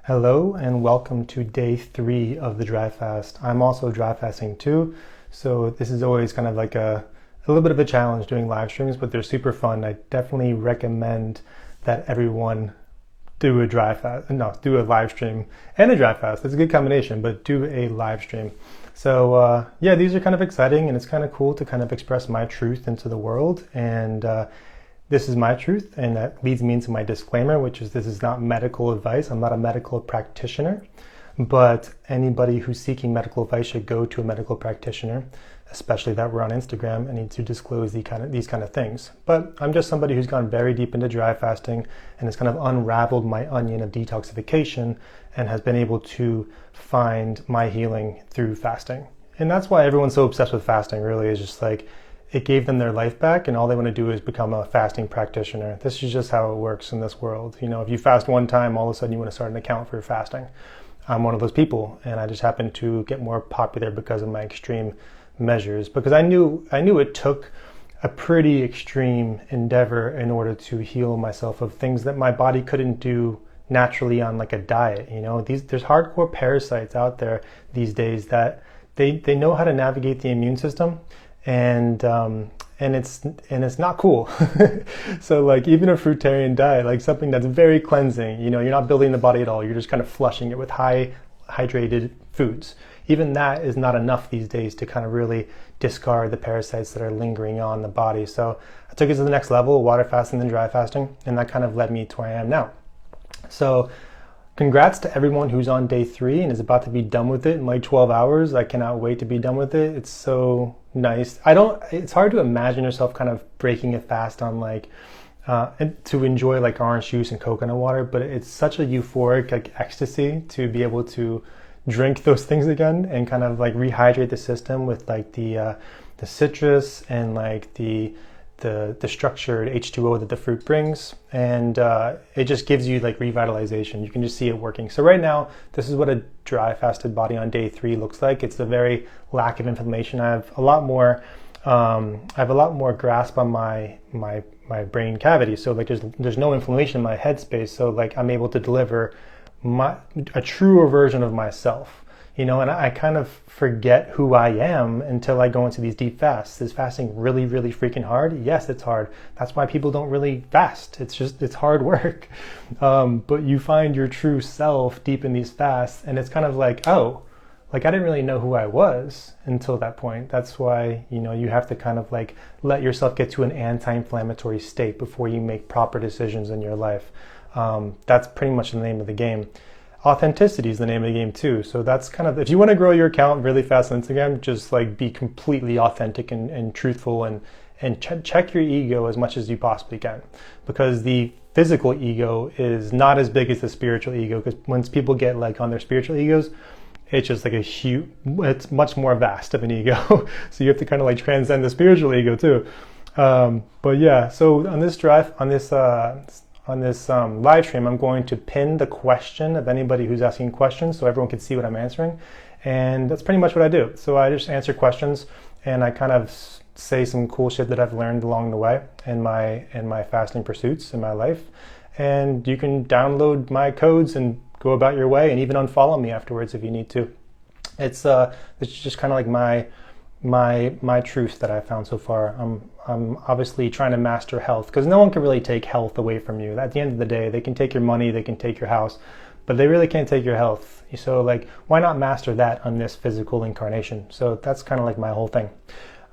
Hello and welcome to day 3 of the dry fast. I'm also dry fasting too, so this is always kind of like a little bit of a challenge doing live streams, but they're super fun. I definitely recommend that everyone do a live stream and a dry fast. It's a good combination, but do a live stream. So yeah, these are kind of exciting, and it's kind of cool to kind of express my truth into the world. And this is my truth, and that leads me into my disclaimer, which is this is not medical advice. I'm not a medical practitioner, but anybody who's seeking medical advice should go to a medical practitioner, especially that we're on Instagram and need to disclose these kind of things. But I'm just somebody who's gone very deep into dry fasting and has kind of unraveled my onion of detoxification and has been able to find my healing through fasting. And that's why everyone's so obsessed with fasting, really, is just like, it gave them their life back, and all they want to do is become a fasting practitioner. This is just how it works in this world. You know, if you fast one time, all of a sudden you want to start an account for your fasting. I'm one of those people, and I just happen to get more popular because of my extreme measures. Because I knew it took a pretty extreme endeavor in order to heal myself of things that my body couldn't do naturally on like a diet. You know, there's hardcore parasites out there these days that they know how to navigate the immune system. And it's not cool. So like even a fruitarian diet, like something that's very cleansing, you know, you're not building the body at all. You're just kind of flushing it with high hydrated foods. Even that is not enough these days to kind of really discard the parasites that are lingering on the body. So I took it to the next level, water fasting and dry fasting, and that kind of led me to where I am now. So congrats to everyone who's on day 3 and is about to be done with it in like 12 hours. I cannot wait to be done with it. It's so nice. It's hard to imagine yourself kind of breaking a fast on like, to enjoy like orange juice and coconut water, but it's such a euphoric like ecstasy to be able to drink those things again and kind of like rehydrate the system with like the citrus and like the structured H2O that the fruit brings, and it just gives you like revitalization. You can just see it working. So right now, this is what a dry fasted body on day 3 looks like. It's a very lack of inflammation. I have a lot more grasp on my brain cavity. So like there's no inflammation in my headspace. So like I'm able to deliver a truer version of myself. You know, and I kind of forget who I am until I go into these deep fasts. Is fasting really, really freaking hard? Yes, it's hard. That's why people don't really fast. It's hard work. But you find your true self deep in these fasts, and it's kind of like, oh, like I didn't really know who I was until that point. That's why, you know, you have to kind of like let yourself get to an anti-inflammatory state before you make proper decisions in your life. That's pretty much the name of the game. Authenticity is the name of the game too. So that's kind of, if you want to grow your account really fast on Instagram, just like be completely authentic and truthful and check your ego as much as you possibly can, because the physical ego is not as big as the spiritual ego. Because once people get like on their spiritual egos, it's just like it's much more vast of an ego. So you have to kind of like transcend the spiritual ego too. But yeah, so on this live stream, I'm going to pin the question of anybody who's asking questions so everyone can see what I'm answering. And that's pretty much what I do. So I just answer questions and I kind of say some cool shit that I've learned along the way in my fasting pursuits in my life. And you can download my codes and go about your way and even unfollow me afterwards if you need to. It's just kind of like my truth that I've found so far. I'm obviously trying to master health, because no one can really take health away from you. At the end of the day, they can take your money, they can take your house, but they really can't take your health. So like, why not master that on this physical incarnation? So that's kind of like my whole thing.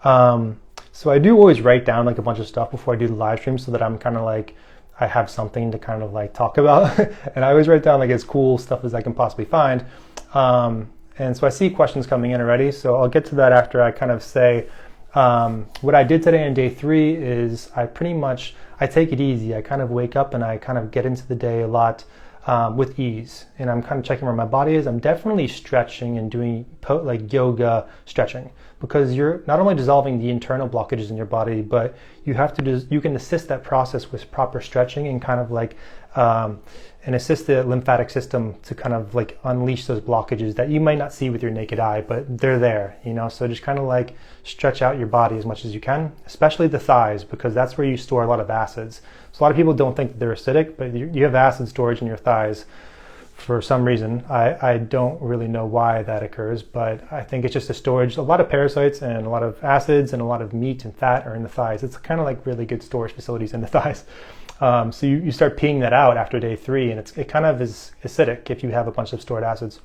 So I do always write down like a bunch of stuff before I do the live stream, so that I'm kind of like, I have something to kind of like talk about. And I always write down like as cool stuff as I can possibly find. And so I see questions coming in already, so I'll get to that after I kind of say what I did today on day 3 is I take it easy. I kind of wake up and I kind of get into the day a lot with ease, and I'm kind of checking where my body is. I'm definitely stretching and doing like yoga stretching, because you're not only dissolving the internal blockages in your body, but you can assist that process with proper stretching and kind of like and assist the lymphatic system to kind of like unleash those blockages that you might not see with your naked eye, but they're there, you know. So just kind of like stretch out your body as much as you can, especially the thighs, because that's where you store a lot of acids. So a lot of people don't think that they're acidic, but you have acid storage in your thighs for some reason. I don't really know why that occurs, but I think it's just a storage. A lot of parasites and a lot of acids and a lot of meat and fat are in the thighs. It's kind of like really good storage facilities in the thighs. So you start peeing that out after day 3, and it kind of is acidic if you have a bunch of stored acids.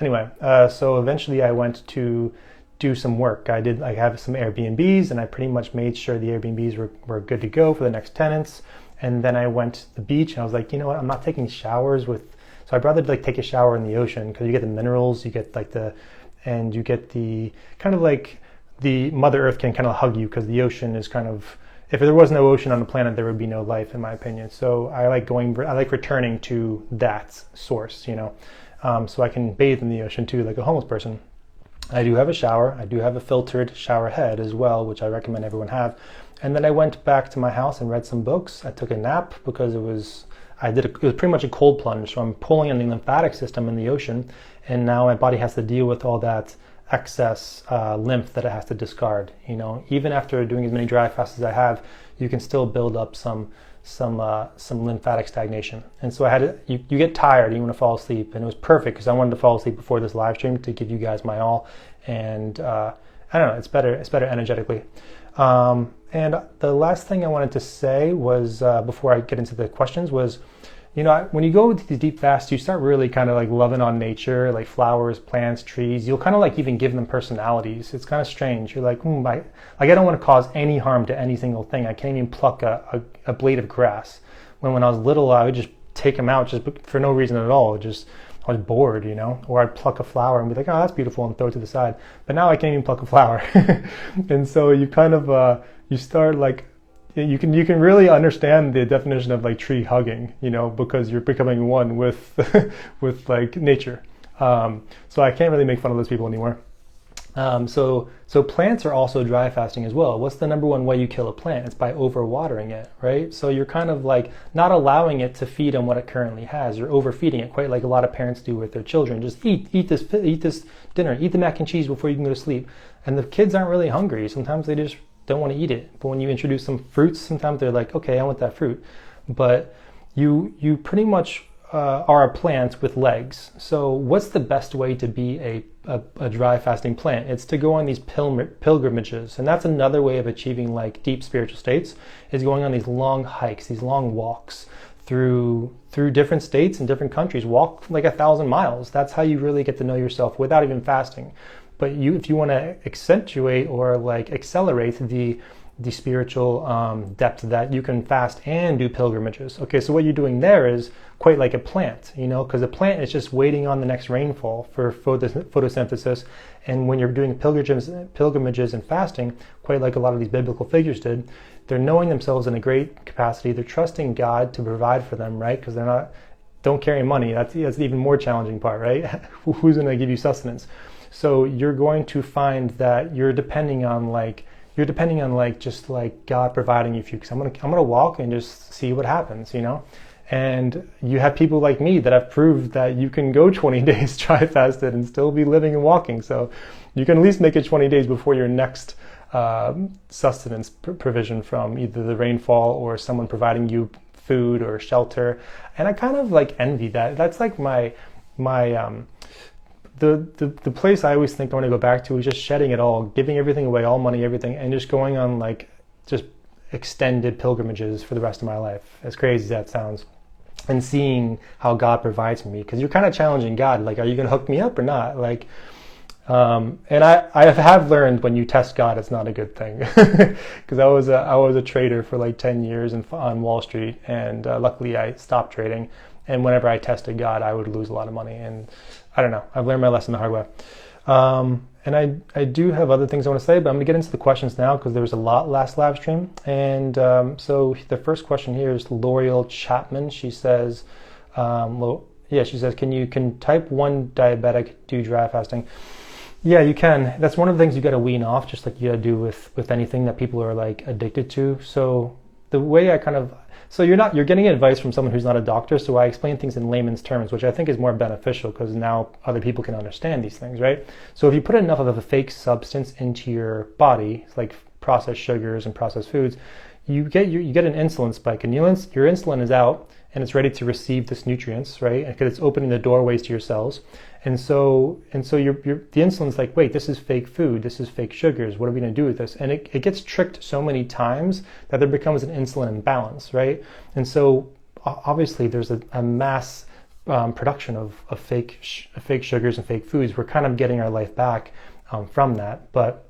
Anyway, so eventually I went to do some work. I have some Airbnbs, and I pretty much made sure the Airbnbs were good to go for the next tenants. And then I went to the beach, and I was like, you know what, I'm not taking showers so I'd rather like take a shower in the ocean, because you get the minerals, you get you get the kind of like the Mother Earth can kind of hug you, because the ocean is kind of, if there was no ocean on the planet, there would be no life, in my opinion. So I like returning to that source, so I can bathe in the ocean too, like a homeless person. I do have a shower. I do have a filtered shower head as well, which I recommend everyone have. And then I went back to my house and read some books. I took a nap because it was pretty much a cold plunge. So I'm pulling on the lymphatic system in the ocean, and now my body has to deal with all that excess lymph that it has to discard. Even after doing as many dry fasts as I have, you can still build up some lymphatic stagnation. And so you get tired, you want to fall asleep, and it was perfect because I wanted to fall asleep before this live stream to give you guys my all. And I don't know, it's better energetically. And the last thing I wanted to say was, before I get into the questions, was, when you go to these deep fasts, you start really kind of like loving on nature, like flowers, plants, trees. You'll kind of like even give them personalities. It's kind of strange. You're like, I don't want to cause any harm to any single thing. I can't even pluck a blade of grass. When I was little, I would just take them out just for no reason at all. I was bored, or I'd pluck a flower and be like, oh, that's beautiful, and throw it to the side. But now I can't even pluck a flower. And so you kind of, you start like, you can really understand the definition of like tree hugging, because you're becoming one with with like nature. So I can't really make fun of those people anymore. So plants are also dry fasting as well. What's the number one way you kill a plant? It's by overwatering it, right? So you're kind of like not allowing it to feed on what it currently has. You're overfeeding it, quite like a lot of parents do with their children. Just eat this dinner, eat the mac and cheese before you can go to sleep. And the kids aren't really hungry. Sometimes they just don't want to eat it. But when you introduce some fruits, sometimes they're like, okay, I want that fruit. But you pretty much are a plant with legs. So what's the best way to be a dry fasting plant? It's to go on these pilgrimages. And that's another way of achieving like deep spiritual states, is going on these long hikes, these long walks through different states and different countries. Walk like 1,000 miles. That's how you really get to know yourself without even fasting. But if you want to accentuate or like accelerate the spiritual depth, that you can fast and do pilgrimages. Okay, so what you're doing there is quite like a plant, because a plant is just waiting on the next rainfall for photosynthesis. And when you're doing pilgrimages and fasting, quite like a lot of these biblical figures did, they're knowing themselves in a great capacity. They're trusting God to provide for them, right? Because don't carry money. That's the even more challenging part, right? Who's going to give you sustenance? So you're going to find that you're depending on just like God providing you food. Because I'm gonna walk and just see what happens, And you have people like me that have proved that you can go 20 days dry fasted and still be living and walking. So you can at least make it 20 days before your next sustenance provision from either the rainfall or someone providing you food or shelter. And I kind of like envy that. That's like my the place I always think I want to go back to is just shedding it all, giving everything away, all money, everything, and just going on like just extended pilgrimages for the rest of my life. As crazy as that sounds. And seeing how God provides for me, because you're kind of challenging God, like, are you going to hook me up or not? Like, and I have learned when you test God, it's not a good thing, because I was a trader for like 10 years on Wall Street, and luckily I stopped trading. And whenever I tested God, I would lose a lot of money. And I don't know, I've learned my lesson the hard way. And I do have other things I want to say, but I'm going to get into the questions now because there was a lot last live stream. And so the first question here is L'Oreal Chapman. She says, she says, can type 1 diabetic do dry fasting? Yeah, you can. That's one of the things you got to wean off, just like you got to do with anything that people are like addicted to. So the way you're getting advice from someone who's not a doctor, so I explain things in layman's terms, which I think is more beneficial because now other people can understand these things, right? So if you put enough of a fake substance into your body, like processed sugars and processed foods, you get an insulin spike, and your insulin is out, and it's ready to receive this nutrients, right? Because it's opening the doorways to your cells. And so the insulin's like, wait, this is fake food, this is fake sugars, what are we going to do with this? And it gets tricked so many times that there becomes an insulin imbalance, right? And so obviously there's a mass production of fake sugars and fake foods. We're kind of getting our life back from that, but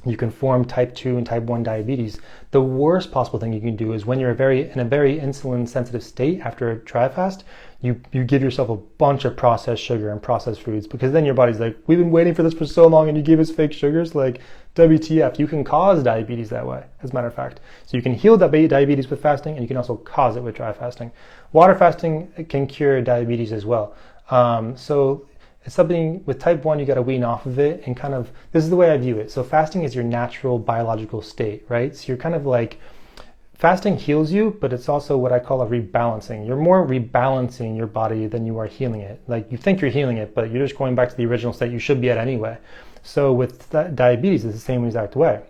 you can form type 2 and type 1 diabetes. The worst possible thing you can do is when you're in a very insulin sensitive state after a dry fast, you give yourself a bunch of processed sugar and processed foods, because then your body's like, we've been waiting for this for so long and you give us fake sugars. Like, WTF. You can cause diabetes that way, as a matter of fact. So you can heal diabetes with fasting, and you can also cause it with dry fasting. Water fasting can cure diabetes as well. So it's something with type 1, you got to wean off of it, and kind of, this is the way I view it. So fasting is your natural biological state, right? So you're kind of like, fasting heals you, but it's also what I call a rebalancing. You're more rebalancing your body than you are healing it. Like, you think you're healing it, but you're just going back to the original state you should be at anyway. So with diabetes, it's the same exact way.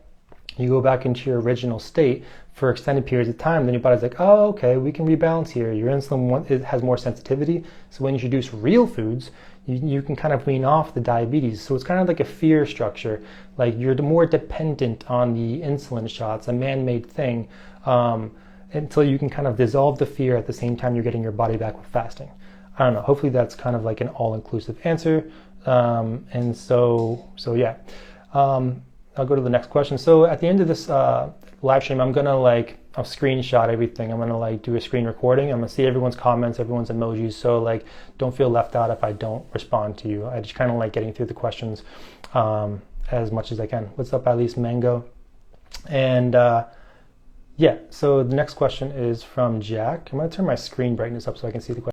You go back into your original state for extended periods of time, then your body's like, oh, okay, we can rebalance here. Your insulin it has more sensitivity. So when you introduce real foods, you can kind of wean off the diabetes. So it's kind of like a fear structure. Like, you're more dependent on the insulin shots, a man-made thing, until you can kind of dissolve the fear at the same time you're getting your body back with fasting. I don't know. Hopefully that's kind of like an all-inclusive answer. And so yeah. I'll go to the next question. So at the end of this live stream, I'm gonna I'll screenshot everything. I'm gonna do a screen recording. I'm gonna see everyone's comments, everyone's emojis. So don't feel left out if I don't respond to you. I just kind of like getting through the questions as much as I can. What's up, Alice Mango? And yeah, so the next question is from Jack. I'm gonna turn my screen brightness up so I can see the question.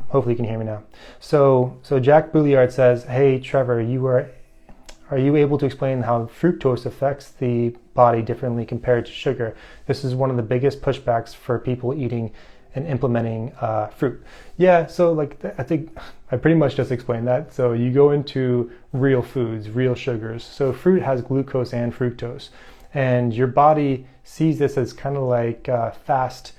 Hopefully you can hear me now. So Jack Bouliard says, hey Trevor, are you able to explain how fructose affects the body differently compared to sugar? This is one of the biggest pushbacks for people eating and implementing fruit. Yeah, so I think I pretty much just explained that. So you go into real foods, real sugars. So fruit has glucose and fructose, and your body sees this as kind of like fast.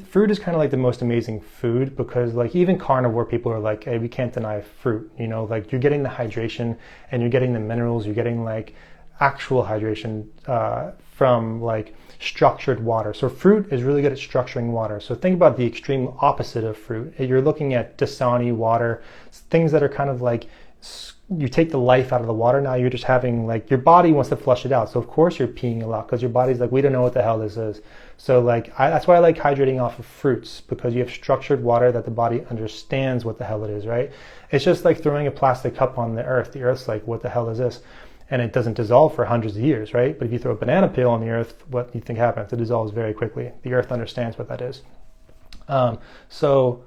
Fruit is kind of like the most amazing food, because even carnivore people are like, hey, we can't deny fruit, you're getting the hydration and you're getting the minerals, you're getting actual hydration from structured water. So fruit is really good at structuring water. So think about the extreme opposite of fruit. You're looking at Dasani water, things that are kind of you take the life out of the water. Now you're just having your body wants to flush it out. So of course you're peeing a lot, because your body's we don't know what the hell this is. So that's why I like hydrating off of fruits, because you have structured water that the body understands what the hell it is, right? It's just like throwing a plastic cup on the earth. The earth's like, what the hell is this? And it doesn't dissolve for hundreds of years, right? But if you throw a banana peel on the earth, what do you think happens? It dissolves very quickly. The earth understands what that is. So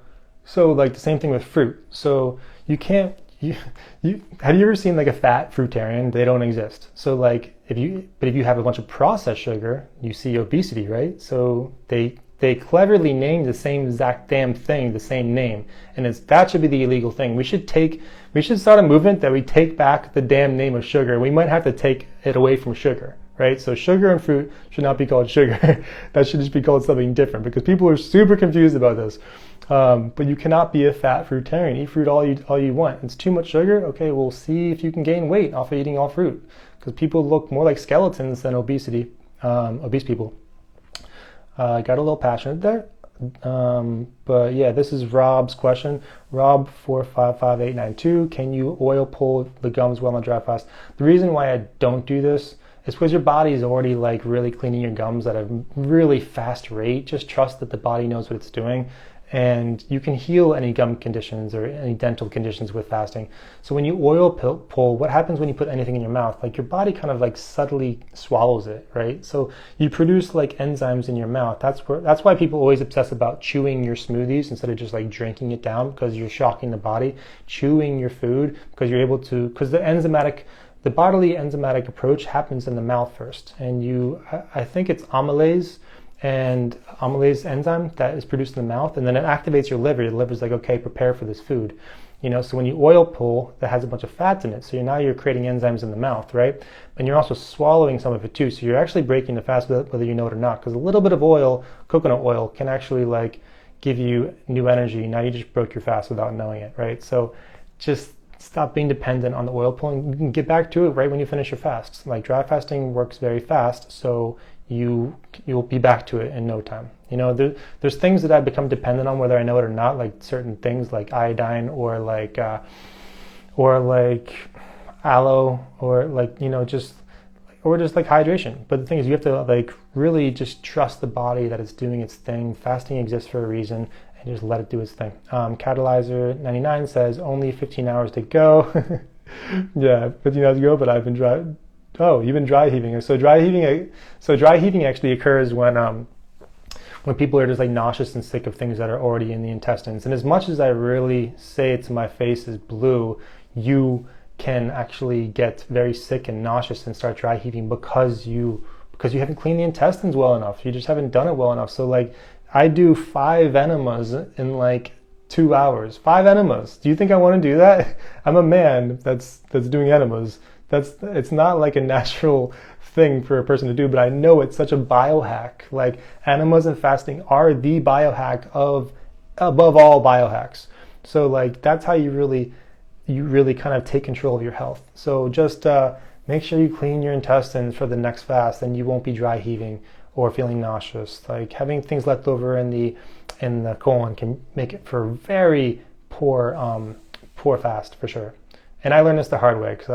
the same thing with fruit. So you can't, have you ever seen a fat fruitarian? They don't exist. So if you have a bunch of processed sugar, you see obesity, right? So they cleverly named the same exact damn thing, the same name, and that should be the illegal thing. We should start a movement that we take back the damn name of sugar. We might have to take it away from sugar, right? So sugar and fruit should not be called sugar. That should just be called something different, because people are super confused about this. But you cannot be a fat fruitarian. Eat fruit all you want. It's too much sugar. Okay, we'll see if you can gain weight off of eating all fruit, because people look more like skeletons than obese people. I got a little passionate there. But yeah, this is Rob's question. Rob 455892. Can you oil pull the gums while on dry fast? The reason why I don't do this is because your body is already really cleaning your gums at a really fast rate. Just trust that the body knows what it's doing. And you can heal any gum conditions or any dental conditions with fasting. So when you oil pull, what happens when you put anything in your mouth? Your body kind of subtly swallows it, right? So you produce enzymes in your mouth. That's why people always obsess about chewing your smoothies instead of just drinking it down, because you're shocking the body. Chewing your food, because you're able to, because the bodily enzymatic approach happens in the mouth first. And I think it's amylase and amylase enzyme that is produced in the mouth, and then it activates your liver. Your liver's like, okay, prepare for this food. So when you oil pull, that has a bunch of fats in it. So now you're creating enzymes in the mouth, right? And you're also swallowing some of it too. So you're actually breaking the fast whether you know it or not, because a little bit of oil, coconut oil, can actually like give you new energy. Now you just broke your fast without knowing it, right? So just stop being dependent on the oil pulling. You can get back to it right when you finish your fast. Like dry fasting works very fast, so you'll be back to it in no time. There's things that I've become dependent on whether I know it or not, like certain things like iodine or like aloe or like just like hydration. But the thing is, you have to like really just trust the body that it's doing its thing. Fasting exists for a reason, and just let it do its thing. Catalyzer 99 says only 15 hours to go. Yeah, 15 hours to go, but I've been dry. Oh, you've been dry heaving. So dry heaving actually occurs when people are just like nauseous and sick of things that are already in the intestines. And as much as I really say it to my face is blue, you can actually get very sick and nauseous and start dry heaving because you haven't cleaned the intestines well enough. You just haven't done it well enough. So like I do 5 enemas in like 2 hours. 5 enemas. Do you think I want to do that? I'm a man that's doing enemas. It's not like a natural thing for a person to do, but I know it's such a biohack. Like enemas and fasting are the biohack above all biohacks. So like that's how you really kind of take control of your health. So just make sure you clean your intestines for the next fast, and you won't be dry heaving or feeling nauseous. Like having things left over in the colon can make it for very poor fast for sure. And I learned this the hard way, because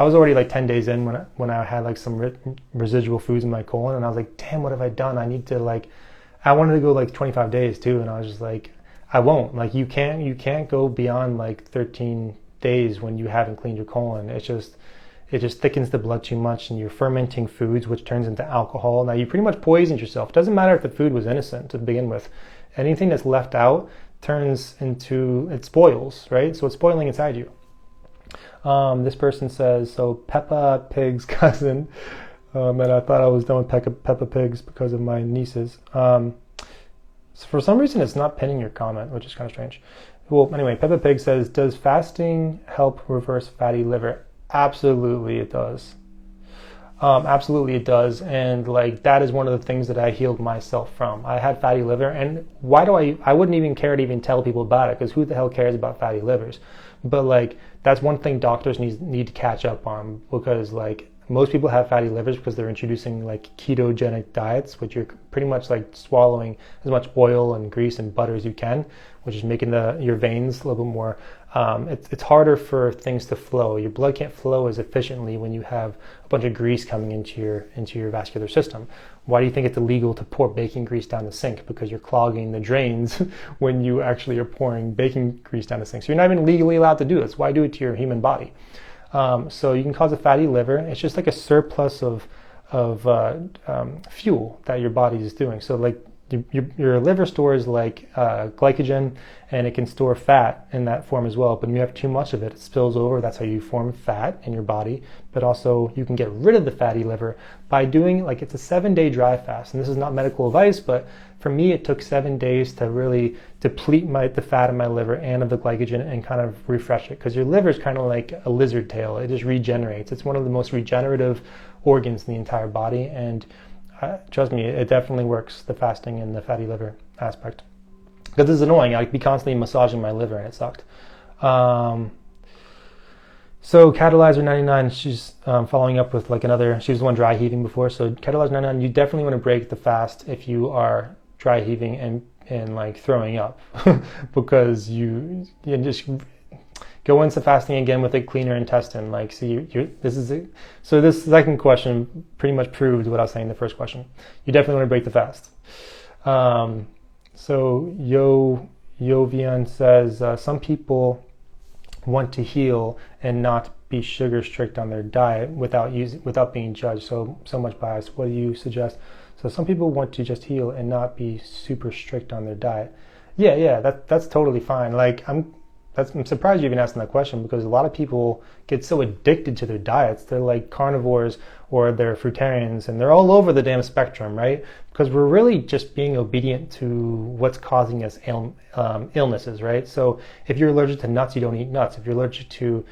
I was already like 10 days in when I had like some residual foods in my colon, and I was like, damn, what have I done? I wanted to go like 25 days too, and I was just like, I won't. Like you can't go beyond like 13 days when you haven't cleaned your colon. It just thickens the blood too much, and you're fermenting foods, which turns into alcohol. Now you pretty much poisoned yourself. It doesn't matter if the food was innocent to begin with. Anything that's left out it spoils, right? So it's spoiling inside you. This person says, so Peppa Pig's cousin, and I thought I was done with Peppa Pigs because of my nieces. So for some reason it's not pinning your comment, which is kind of strange. Well, anyway, Peppa Pig says, does fasting help reverse fatty liver? Absolutely it does. Absolutely it does. And like that is one of the things that I healed myself from. I had fatty liver, and I wouldn't even care to even tell people about it, because who the hell cares about fatty livers? But like that's one thing doctors need to catch up on, because like most people have fatty livers because they're introducing like ketogenic diets, which you're pretty much like swallowing as much oil and grease and butter as you can, which is making your veins a little bit more, it's harder for things to flow. Your blood can't flow as efficiently when you have a bunch of grease coming into your vascular system. Why do you think it's illegal to pour baking grease down the sink? Because you're clogging the drains when you actually are pouring baking grease down the sink. So you're not even legally allowed to do this. Why do it to your human body? So you can cause a fatty liver. It's just like a surplus of fuel that your body is doing. So like your liver stores like glycogen, and it can store fat in that form as well. But when you have too much of it, it spills over. That's how you form fat in your body. But also you can get rid of the fatty liver by doing, like, it's a 7-day dry fast. And this is not medical advice, but for me it took 7 days to really deplete the fat in my liver and of the glycogen and kind of refresh it. Because your liver is kind of like a lizard tail. It just regenerates. It's one of the most regenerative organs in the entire body. And trust me, it definitely works, the fasting and the fatty liver aspect. Because this is annoying. I'd be constantly massaging my liver, and it sucked. So Catalyzer 99, she's following up with like she was the one dry heaving before. So Catalyzer 99, you definitely want to break the fast if you are dry heaving and like throwing up, because you just go into fasting again with a cleaner intestine. Like, so so this second question pretty much proved what I was saying in the first question. You definitely want to break the fast. So Yovian says, some people want to heal and not be sugar strict on their diet without being judged. So much bias. What do you suggest? So some people want to just heal and not be super strict on their diet. Yeah, that's totally fine. Like I'm surprised you're even asking that question, because a lot of people get so addicted to their diets. They're like carnivores or they're fruitarians, and they're all over the damn spectrum, right? Because we're really just being obedient to what's causing us illnesses, right? So if you're allergic to nuts, you don't eat nuts. If you're allergic to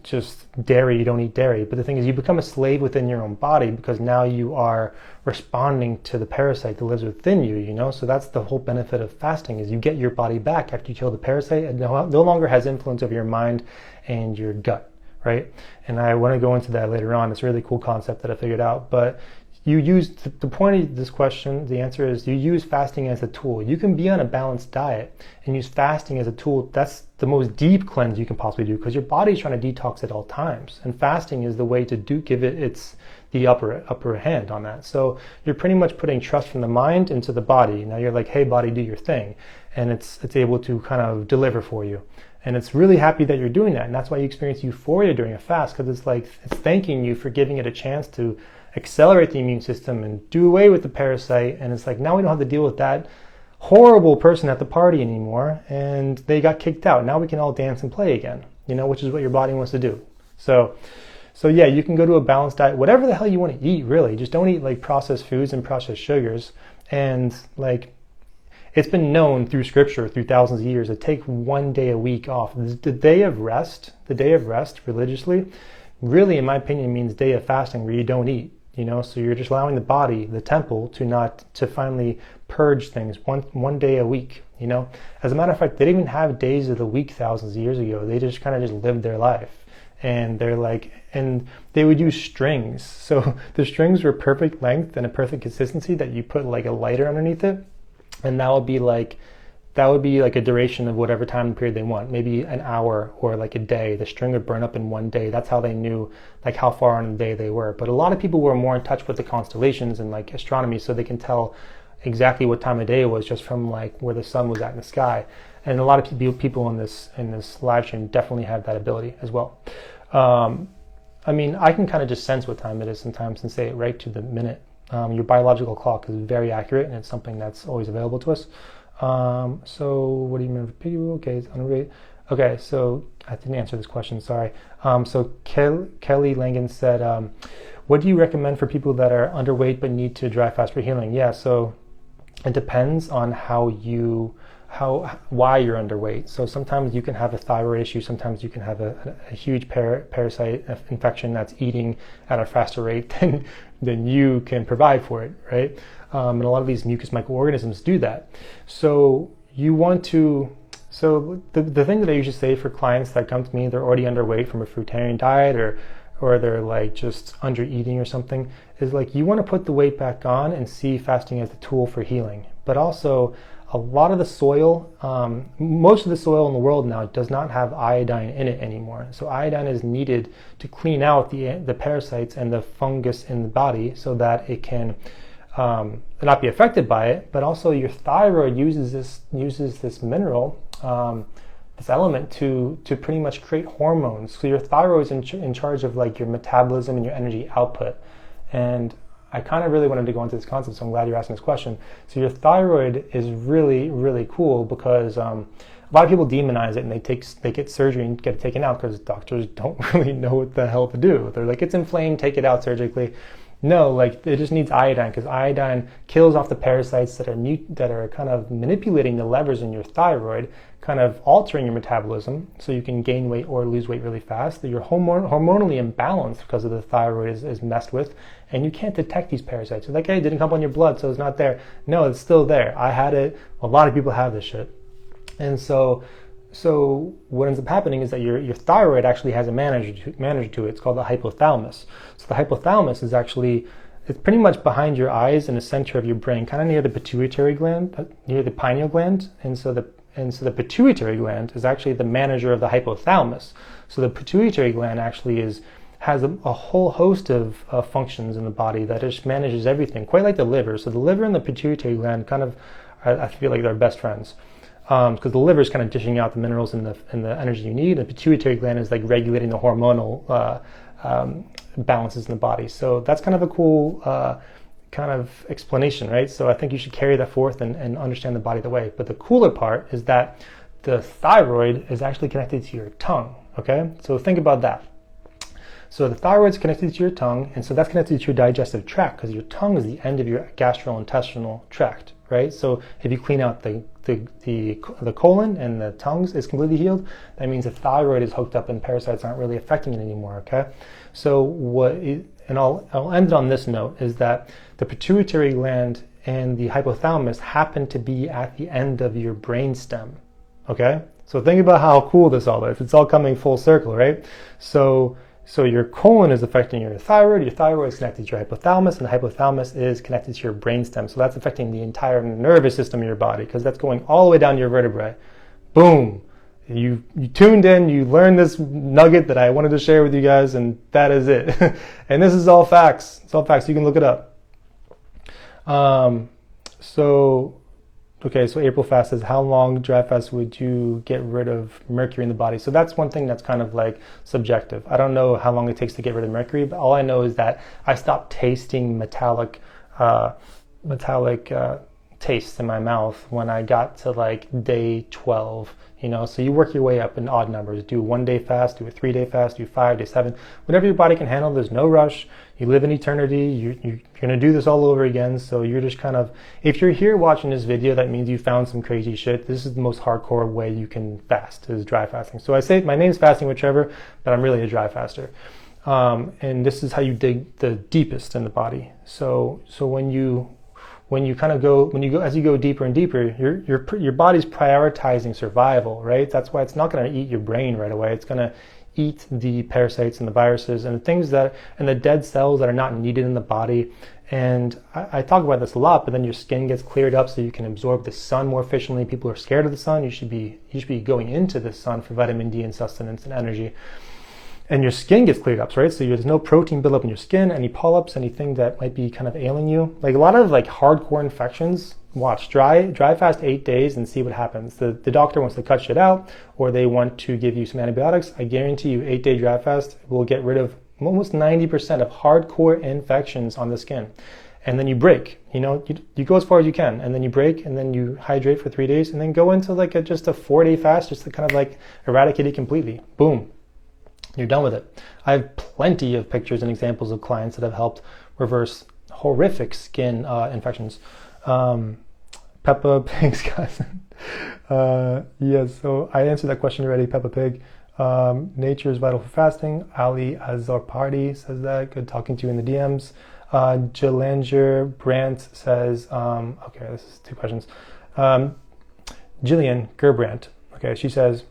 just dairy, you don't eat dairy. But the thing is, you become a slave within your own body, because now you are responding to the parasite that lives within you, you know? So that's the whole benefit of fasting, is you get your body back after you kill the parasite. It no longer has influence over your mind and your gut, right? And I want to go into that later on. It's a really cool concept that I figured out. But you use, the point of this question, the answer is you use fasting as a tool. You can be on a balanced diet and use fasting as a tool. That's the most deep cleanse you can possibly do, because your body's trying to detox at all times. And fasting is the way to give it the upper hand on that. So you're pretty much putting trust from the mind into the body. Now you're like, hey body, do your thing. And it's able to kind of deliver for you. And it's really happy that you're doing that. And that's why you experience euphoria during a fast, because it's thanking you for giving it a chance to accelerate the immune system and do away with the parasite. And it's like, now we don't have to deal with that horrible person at the party anymore, and they got kicked out. Now we can all dance and play again, you know, which is what your body wants to do. So yeah, you can go to a balanced diet, whatever the hell you want to eat, really. Just don't eat like processed foods and processed sugars. And like, it's been known through scripture, through thousands of years, to take 1 day a week off. The day of rest religiously, really, in my opinion, means day of fasting where you don't eat. You know, so you're just allowing the body, the temple, to finally purge things one day a week. You know, as a matter of fact, they didn't even have days of the week thousands of years ago. They just kind of just lived their life, and and they would use strings. So the strings were perfect length and a perfect consistency that you put like a lighter underneath it, and that would be like a duration of whatever time period they want, maybe an hour or like a day. The string would burn up in 1 day. That's how they knew like how far on the day they were. But a lot of people were more in touch with the constellations and like astronomy, so they can tell exactly what time of day it was just from like where the sun was at in the sky. And a lot of people in this live stream definitely have that ability as well. I mean, I can kind of just sense what time it is sometimes and say it right to the minute. Your biological clock is very accurate, and it's something that's always available to us. So what do you mean for people? Okay, it's underweight. Okay, so I didn't answer this question, sorry. So Kelly Langan said, what do you recommend for people that are underweight but need to dry fast for healing? Yeah, so it depends on why you're underweight. So sometimes you can have a thyroid issue, sometimes you can have a huge parasite infection that's eating at a faster rate than you can provide for it, right? And a lot of these mucous microorganisms do that. So the thing that I usually say for clients that come to me, they're already underweight from a fruitarian diet or they're like just under eating or something, is like you want to put the weight back on and see fasting as a tool for healing. But also a lot of the soil, most of the soil in the world now does not have iodine in it anymore. So iodine is needed to clean out the parasites and the fungus in the body so that it can not be affected by it. But also your thyroid uses this mineral, this element to pretty much create hormones. So your thyroid is in charge of like your metabolism and your energy output. And I kind of really wanted to go into this concept, so I'm glad you're asking this question. So your thyroid is really, really cool because a lot of people demonize it and they get surgery and get it taken out because doctors don't really know what the hell to do. They're like, it's inflamed, take it out surgically. No, like it just needs iodine, because iodine kills off the parasites that are kind of manipulating the levers in your thyroid, kind of altering your metabolism so you can gain weight or lose weight really fast. That you're hormonally imbalanced because of the thyroid is messed with, and you can't detect these parasites. You're like, hey, it didn't come up on your blood, so it's not there. No, it's still there. I had it. A lot of people have this shit. And so what ends up happening is that your thyroid actually has a manager to it. It's called the hypothalamus. So the hypothalamus is it's pretty much behind your eyes in the center of your brain, kind of near the pituitary gland, near the pineal gland. And so the pituitary gland is actually the manager of the hypothalamus. So the pituitary gland actually has a whole host of functions in the body that just manages everything, quite like the liver. So the liver and the pituitary gland I feel like they're best friends. Because the liver is kind of dishing out the minerals and the energy you need. The pituitary gland is like regulating the hormonal balances in the body. So that's kind of a cool kind of explanation, right? So I think you should carry that forth and understand the body that way. But the cooler part is that the thyroid is actually connected to your tongue, okay? So think about that. So the thyroid's connected to your tongue, and so that's connected to your digestive tract, because your tongue is the end of your gastrointestinal tract, right? So if you clean out the colon and the tongues is completely healed, that means the thyroid is hooked up and parasites aren't really affecting it anymore, okay? So I'll end it on this note, is that the pituitary gland and the hypothalamus happen to be at the end of your brainstem, okay? So think about how cool this all is. It's all coming full circle, right? So your colon is affecting your thyroid is connected to your hypothalamus, and the hypothalamus is connected to your brainstem. So that's affecting the entire nervous system of your body, because that's going all the way down to your vertebrae. Boom. You tuned in, you learned this nugget that I wanted to share with you guys, and that is it. And this is all facts. It's all facts. You can look it up. So April Fast says, how long dry fast would you get rid of mercury in the body? So that's one thing that's kind of like subjective. I don't know how long it takes to get rid of mercury, but all I know is that I stopped tasting metallic taste in my mouth when I got to like day 12. So you work your way up in odd numbers. Do a 1 day fast, do a 3 day fast, do 5 day, 7, whatever your body can handle. There's no rush. You live in eternity. You're going to do this all over again. So you're just kind of, if you're here watching this video, that means you found some crazy shit. This is the most hardcore way you can fast, is dry fasting. So I say my name's Fasting with Trevor, but I'm really a dry faster. And this is how you dig the deepest in the body. So as you go deeper and deeper, your body's prioritizing survival, right? That's why it's not going to eat your brain right away. It's going to eat the parasites and the viruses and the dead cells that are not needed in the body. And I talk about this a lot, but then your skin gets cleared up so you can absorb the sun more efficiently. People are scared of the sun. You should be going into the sun for vitamin D and sustenance and energy. And your skin gets cleared up, right? So there's no protein buildup in your skin, any polyps, anything that might be kind of ailing you. Like a lot of like hardcore infections, watch, dry fast 8 days and see what happens. The doctor wants to cut shit out, or they want to give you some antibiotics. I guarantee you 8 day dry fast will get rid of almost 90% of hardcore infections on the skin. And then you break, you go as far as you can, and then you break, and then you hydrate for 3 days, and then go into like just a 4 day fast, just to kind of like eradicate it completely. Boom. You're done with it. I have plenty of pictures and examples of clients that have helped reverse horrific skin infections. Peppa Pig's cousin. Yes, so I answered that question already, Peppa Pig. Nature is vital for fasting. Ali Azarpardi says that. Good talking to you in the DMs. Jalanger Brandt says, okay, this is 2 questions. Jillian Gerbrandt, okay, she says,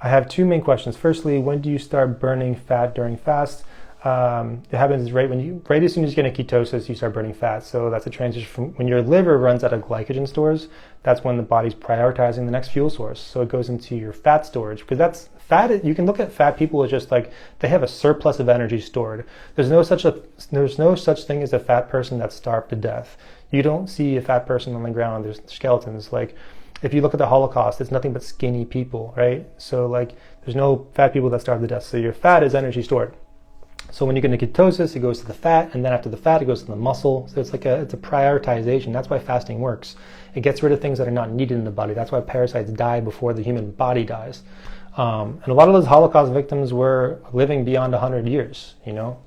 I have 2 main questions. Firstly, when do you start burning fat during fast? It happens right as soon as you get into ketosis, you start burning fat. So that's a transition from when your liver runs out of glycogen stores. That's when the body's prioritizing the next fuel source. So it goes into your fat storage, because that's fat. You can look at fat people as just like they have a surplus of energy stored. There's no such thing as a fat person that's starved to death. You don't see a fat person on the ground. There's skeletons. Like, if you look at the Holocaust, it's nothing but skinny people, right? So like there's no fat people that starve to death. So your fat is energy stored. So when you get into ketosis, it goes to the fat, and then after the fat, it goes to the muscle. So it's a prioritization. That's why fasting works. It gets rid of things that are not needed in the body. That's why parasites die before the human body dies. And a lot of those Holocaust victims were living beyond 100 years,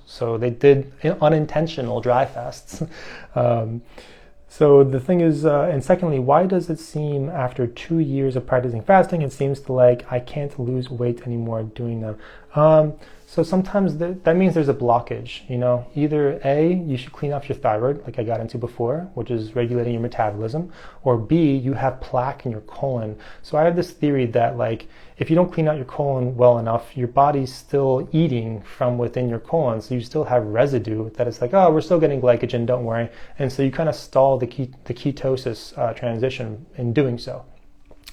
So they did unintentional dry fasts. So the thing is, and secondly, why does it seem after 2 years of practicing fasting, it seems to like I can't lose weight anymore doing them? So sometimes that means there's a blockage, Either A, you should clean off your thyroid, like I got into before, which is regulating your metabolism, or B, you have plaque in your colon. So I have this theory that like if you don't clean out your colon well enough, your body's still eating from within your colon, so you still have residue that it's like, oh, we're still getting glycogen, don't worry. And so you kind of stall the ketosis transition in doing so.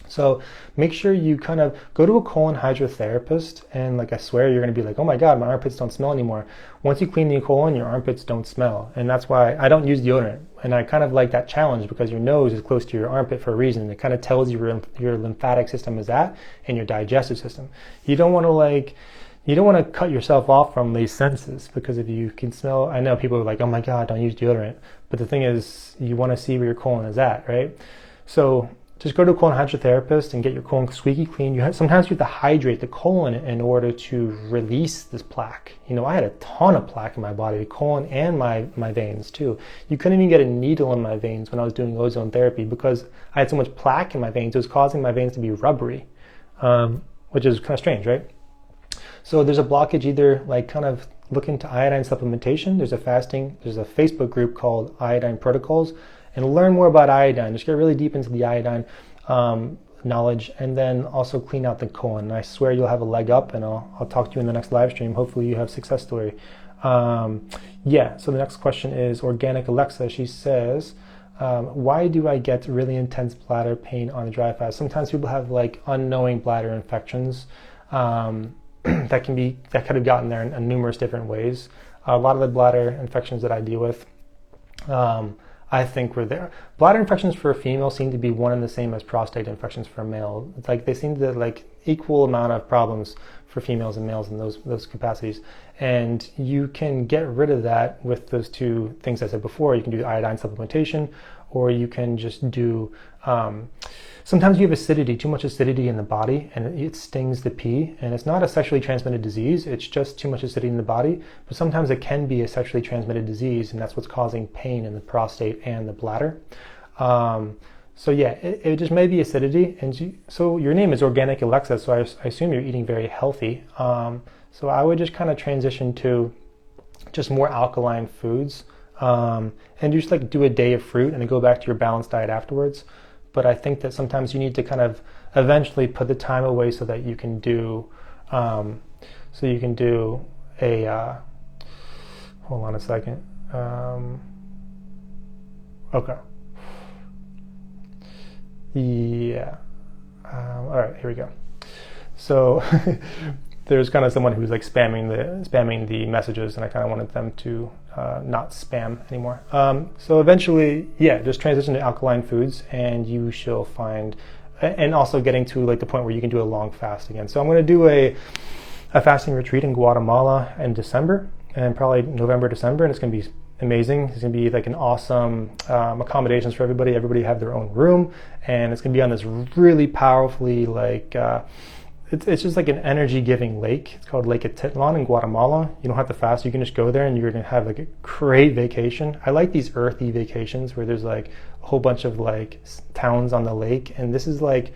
So make sure you kind of go to a colon hydrotherapist, and like I swear you're going to be like, oh my God, my armpits don't smell anymore. Once you clean the colon, your armpits don't smell. And that's why I don't use deodorant. And I kind of like that challenge, because your nose is close to your armpit for a reason. It kind of tells you where your lymphatic system is at and your digestive system. You don't want to cut yourself off from these senses, because if you can smell, I know people are like, oh my God, don't use deodorant. But the thing is, you want to see where your colon is at, right? So just go to a colon hydrotherapist and get your colon squeaky clean. Sometimes you have to hydrate the colon in order to release this plaque. I had a ton of plaque in my body, the colon and my veins too. You couldn't even get a needle in my veins when I was doing ozone therapy because I had so much plaque in my veins. It was causing my veins to be rubbery, which is kind of strange, right? So there's a blockage, either like kind of look into iodine supplementation. There's a Facebook group called Iodine Protocols, and learn more about iodine. Just get really deep into the iodine knowledge, and then also clean out the colon. And I swear you'll have a leg up, and I'll talk to you in the next live stream. Hopefully you have success story. Yeah, so the next question is Organic Alexa. She says, why do I get really intense bladder pain on the dry fast? Sometimes people have like unknowing bladder infections that could have gotten there in numerous different ways. A lot of the bladder infections that I deal with, I think were there. Bladder infections for a female seem to be one and the same as prostate infections for a male. It's like they seem to like equal amount of problems for females and males in those capacities. And you can get rid of that with those two things I said before. You can do iodine supplementation, or you can just do, sometimes you have acidity, too much acidity in the body, and it stings the pee. And it's not a sexually transmitted disease, it's just too much acidity in the body. But sometimes it can be a sexually transmitted disease, and that's what's causing pain in the prostate and the bladder. So yeah, it just may be acidity. And so your name is Organic Alexa, so I assume you're eating very healthy. So I would just kind of transition to just more alkaline foods, and just like do a day of fruit and then go back to your balanced diet afterwards. But I think that sometimes you need to kind of eventually put the time away so that you can do, hold on a second. Okay. Yeah. All right, here we go. So there's kind of someone who's like spamming the messages, and I kind of wanted them to not spam anymore. So eventually, yeah, just transition to alkaline foods, and you shall find, and also getting to like the point where you can do a long fast again. So I'm going to do a fasting retreat in Guatemala in December, and probably November, December, and it's going to be amazing. It's going to be like an awesome accommodations for everybody. Everybody have their own room, and it's going to be on this really powerfully like it's just like an energy-giving lake. It's called Lake Atitlan in Guatemala. You don't have to fast. You can just go there and you're going to have like a great vacation. I like these earthy vacations where there's like a whole bunch of like towns on the lake, and this is like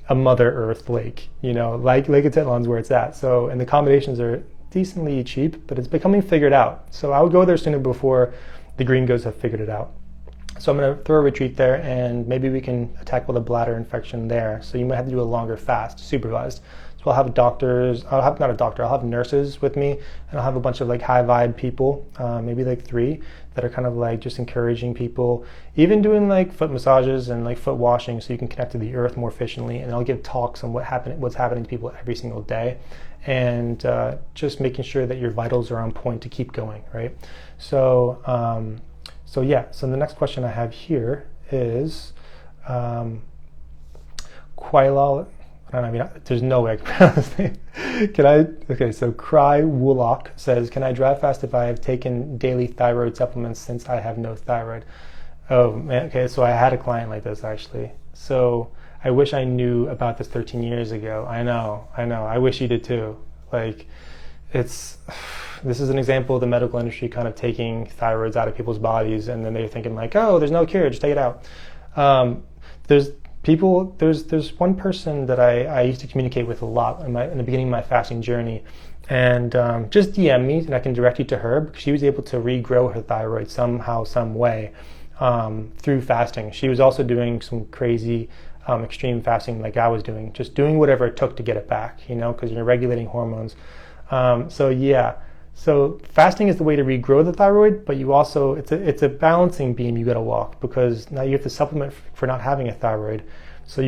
a Mother Earth lake, like Lake Atitlan's where it's at. So, and the accommodations are decently cheap, but it's becoming figured out. So I would go there sooner before the gringos have figured it out. So I'm going to throw a retreat there, and maybe we can tackle the bladder infection there. So you might have to do a longer fast, supervised. So I'll have I'll have nurses with me, and I'll have a bunch of like high vibe people, maybe like 3, that are kind of like just encouraging people, even doing like foot massages and like foot washing so you can connect to the earth more efficiently. And I'll give talks on what's happening to people every single day, and just making sure that your vitals are on point to keep going, right? So so the next question I have here is Quailal. There's no way I can pronounce this name. So Cry Woolok says, can I dry fast if I have taken daily thyroid supplements since I have no thyroid? Oh man, okay, so I had a client like this actually. So I wish I knew about this 13 years ago. I know. I wish you did too. Like, this is an example of the medical industry kind of taking thyroids out of people's bodies, and then they're thinking like, oh, there's no cure, just take it out. There's one person that I used to communicate with a lot in the beginning of my fasting journey, and just DM me and I can direct you to her, because she was able to regrow her thyroid somehow, some way, through fasting. She was also doing some crazy extreme fasting like I was doing, just doing whatever it took to get it back, because you're regulating hormones. So fasting is the way to regrow the thyroid, but you also, it's a balancing beam you got to walk, because now you have to supplement for not having a thyroid. So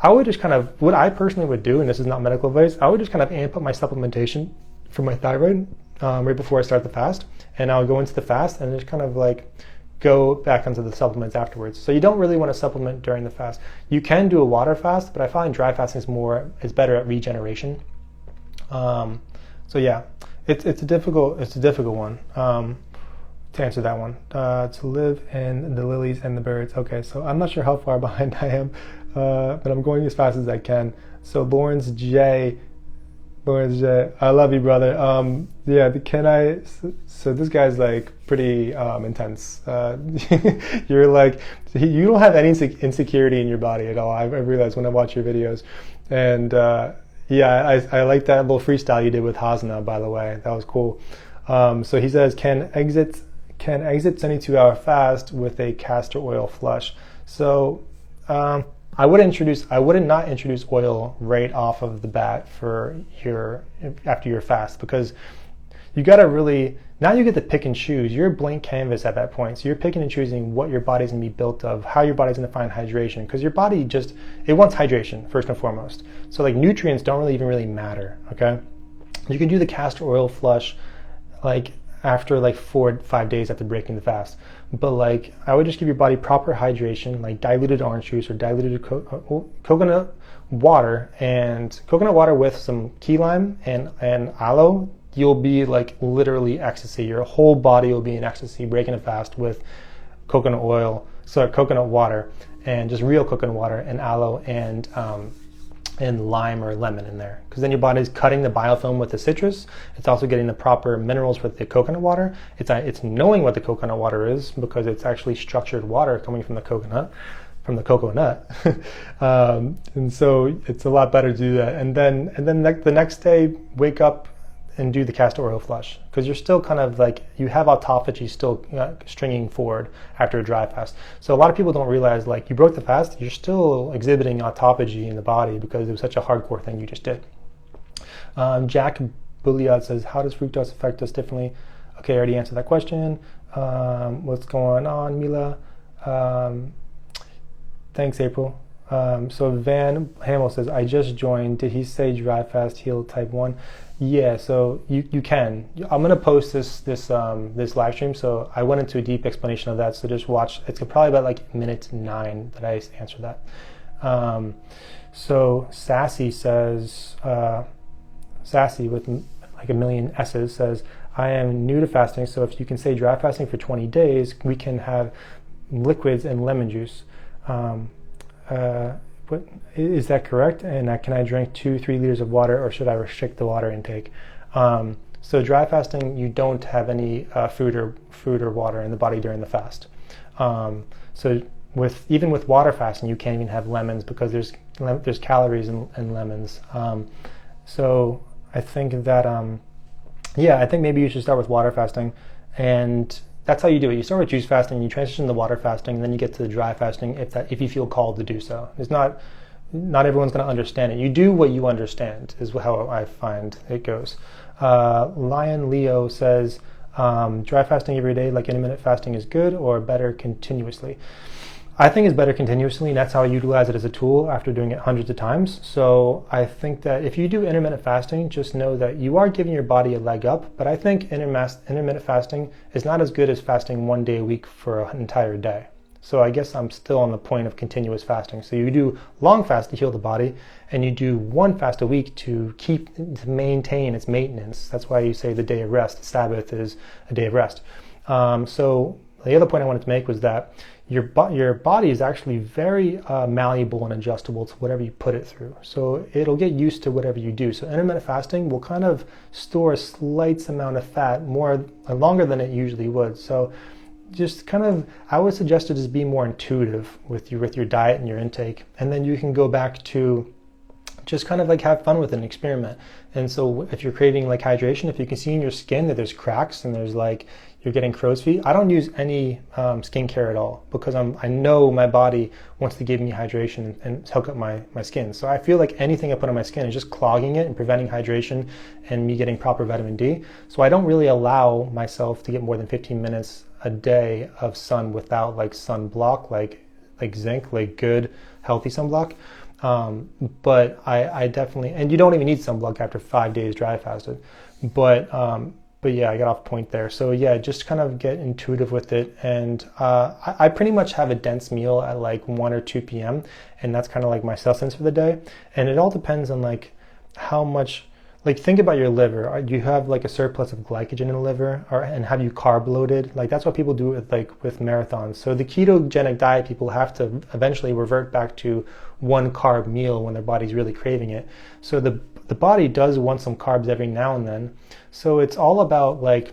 I would just kind of, what I personally would do, and this is not medical advice, I would just kind of amp up my supplementation for my thyroid right before I start the fast, and I'll go into the fast and just kind of like go back onto the supplements afterwards. So you don't really want to supplement during the fast. You can do a water fast, but I find dry fasting is better at regeneration. So yeah, it's a difficult one. to answer that one. To live in the lilies and the birds. Okay, so I'm not sure how far behind I am, but I'm going as fast as I can. So Lawrence J, I love you, brother. Yeah, can I? So this guy's like pretty intense. You're like, you don't have any insecurity in your body at all. I've realized when I watch your videos, and yeah, I like that little freestyle you did with Hasna, by the way. That was cool. So he says, can exit 72-hour fast with a castor oil flush. So I wouldn't not introduce oil right off of the bat after your fast, because you got to really, now you get to pick and choose. You're a blank canvas at that point. So you're picking and choosing what your body's gonna be built of, how your body's gonna find hydration, because your body it wants hydration first and foremost. So like nutrients don't really matter, okay? You can do the castor oil flush like after like 4 to 5 days after breaking the fast. But like, I would just give your body proper hydration, like diluted orange juice or diluted coconut water, and coconut water with some key lime and aloe. You'll be like literally ecstasy. Your whole body will be in ecstasy breaking a fast with coconut water, and just real coconut water and aloe and lime or lemon in there, because then your body's cutting the biofilm with the citrus. It's also getting the proper minerals with the coconut water. It's knowing what the coconut water is, because it's actually structured water coming from the coconut, and so it's a lot better to do that. And then the next day, wake up and do the castor oil flush, because you're still kind of like, you have autophagy still stringing forward after a dry fast. So a lot of people don't realize, like, you broke the fast, you're still exhibiting autophagy in the body because it was such a hardcore thing you just did. Jack Bulliard says, how does fructose affect us differently? Okay, I already answered that question. What's going on, Mila? Thanks, April. So Van Hamill says, I just joined. Did he say dry fast heal type 1? Yeah, so you can. I'm gonna post this live stream. So I went into a deep explanation of that. So just watch. It's probably about like minute 9 that I answer that. So Sassy says, Sassy with like a million S's says, I am new to fasting. So if you can say dry fasting for 20 days, we can have liquids and lemon juice. Is that correct? And can I drink 2-3 liters of water, or should I restrict the water intake? So dry fasting, you don't have any food or water in the body during the fast. So even with water fasting, you can't even have lemons, because there's calories in lemons. So I think that I think maybe you should start with water fasting, and that's how you do it. You start with juice fasting, you transition to water fasting, and then you get to the dry fasting if you feel called to do so. It's not everyone's going to understand it. You do what you understand is how I find it goes. Lion Leo says, dry fasting every day, like intermittent fasting, is good or better continuously? I think it's better continuously, and that's how I utilize it as a tool after doing it hundreds of times. So I think that if you do intermittent fasting, just know that you are giving your body a leg up, but I think intermittent fasting is not as good as fasting 1 day a week for an entire day. So I guess I'm still on the point of continuous fasting. So you do long fast to heal the body, and you do 1 fast a week to maintain its maintenance. That's why you say the day of rest. The Sabbath is a day of rest. So the other point I wanted to make was that your body is actually very malleable and adjustable to whatever you put it through. So it'll get used to whatever you do. So intermittent fasting will kind of store a slight amount of fat longer than it usually would. So just kind of, I would suggest to just be more intuitive with your diet and your intake. And then you can go back to just kind of like have fun with it and experiment. And so if you're craving like hydration, if you can see in your skin that there's cracks and there's like, you're getting crow's feet, I don't use any skincare at all, because I know my body wants to give me hydration and hook up my skin. So I feel like anything I put on my skin is just clogging it and preventing hydration and me getting proper vitamin D. So I don't really allow myself to get more than 15 minutes a day of sun without like sunblock, like zinc, like good, healthy sunblock. But I definitely, and you don't even need sunblock after 5 days dry fasted. But yeah, I got off point there. So yeah, just kind of get intuitive with it. And I pretty much have a dense meal at like 1 or 2 p.m. And that's kind of like my sustenance for the day. And it all depends on like how much, like think about your liver. Do you have like a surplus of glycogen in the liver, and have you carb loaded? Like that's what people do with marathons. So the ketogenic diet people have to eventually revert back to one carb meal when their body's really craving it. So the body does want some carbs every now and then. So it's all about like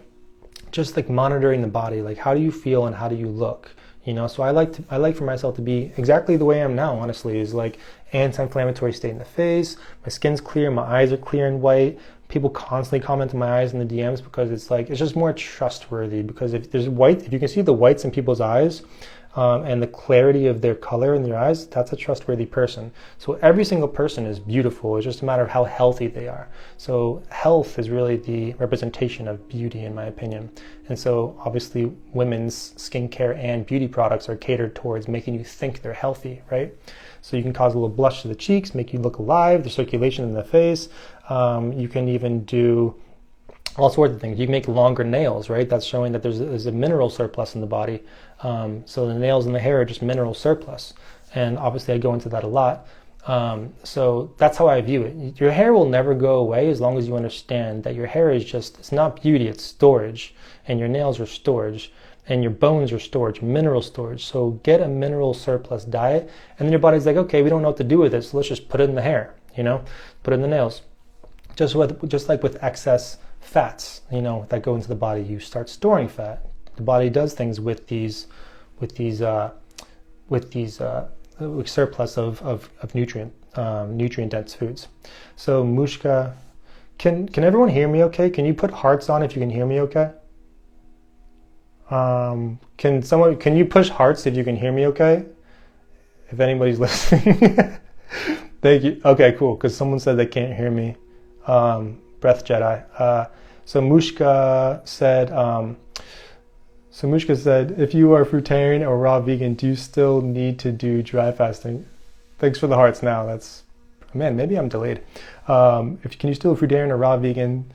just like monitoring the body, like how do you feel and how do you look? So I like for myself to be exactly the way I am now, honestly, is like anti-inflammatory state in the face, my skin's clear, my eyes are clear and white. People constantly comment on my eyes in the DMs because it's just more trustworthy, because if you can see the whites in people's eyes, and the clarity of their color in their eyes, that's a trustworthy person. So every single person is beautiful. It's just a matter of how healthy they are. So health is really the representation of beauty, in my opinion. And so obviously women's skincare and beauty products are catered towards making you think they're healthy, right? So you can cause a little blush to the cheeks, make you look alive, the circulation in the face. You can even do all sorts of things. You can make longer nails, right? That's showing that there's a mineral surplus in the body. So the nails and the hair are just mineral surplus. And obviously I go into that a lot. So that's how I view it. Your hair will never go away as long as you understand that your hair is it's not beauty, it's storage. And your nails are storage. And your bones are storage, mineral storage. So get a mineral surplus diet. And then your body's like, okay, we don't know what to do with it, so let's just put it in the hair, put it in the nails. Just like with excess fats, that go into the body, you start storing fat. The body does things with these surplus of nutrient dense foods. So Mushka, can everyone hear me okay? Can you put hearts on if you can hear me okay? Can you push hearts if you can hear me okay? If anybody's listening. Thank you. Okay, cool, because someone said they can't hear me. Breath Jedi. So Mushka said, if you are fruitarian or raw vegan, do you still need to do dry fasting? Thanks for the hearts now. Maybe I'm delayed. Can you still fruitarian or raw vegan,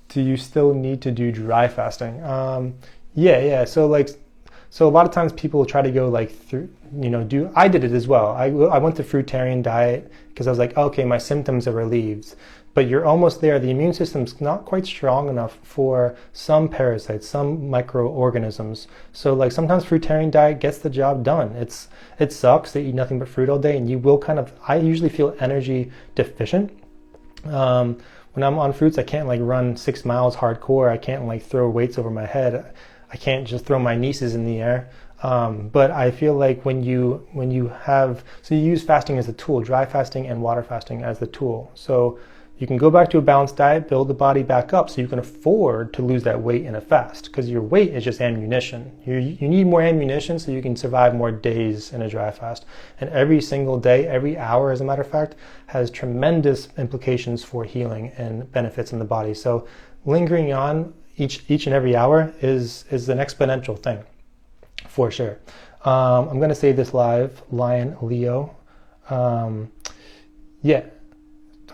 do you still need to do dry fasting? Yeah. So a lot of times people try to go I did it as well. I went to fruitarian diet because I was like, okay, my symptoms are relieved. But you're almost there. The immune system's not quite strong enough for some parasites, some microorganisms. So sometimes fruitarian diet gets the job done. It sucks to eat nothing but fruit all day, and you will I usually feel energy deficient. When I'm on fruits, I can't run 6 miles hardcore. I can't throw weights over my head. I can't just throw my nieces in the air. But I feel like when you use fasting as a tool, dry fasting and water fasting as the tool. So you can go back to a balanced diet, build the body back up so you can afford to lose that weight in a fast, because your weight is just ammunition. You need more ammunition so you can survive more days in a dry fast. And every single day, every hour, as a matter of fact, has tremendous implications for healing and benefits in the body. So lingering on each and every hour is an exponential thing, for sure. I'm going to say this live, Lion Leo. Yeah.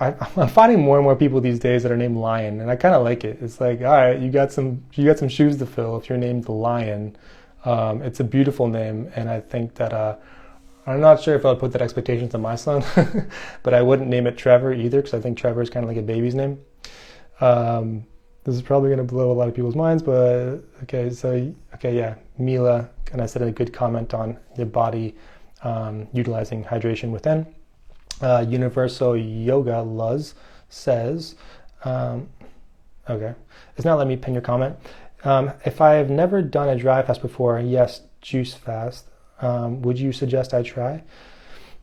I'm finding more and more people these days that are named Lion, and I kind of like it. It's like, all right, you got some shoes to fill if you're named Lion. It's a beautiful name, and I think that I'm not sure if I would put that expectations on my son, but I wouldn't name it Trevor either, because I think Trevor is kind of like a baby's name. This is probably going to blow a lot of people's minds, but yeah, Mila, and I said a good comment on your body utilizing hydration within. Universal Yoga Luz says, okay, it's not letting me pin your comment. If I have never done a dry fast before, yes, juice fast, would you suggest I try?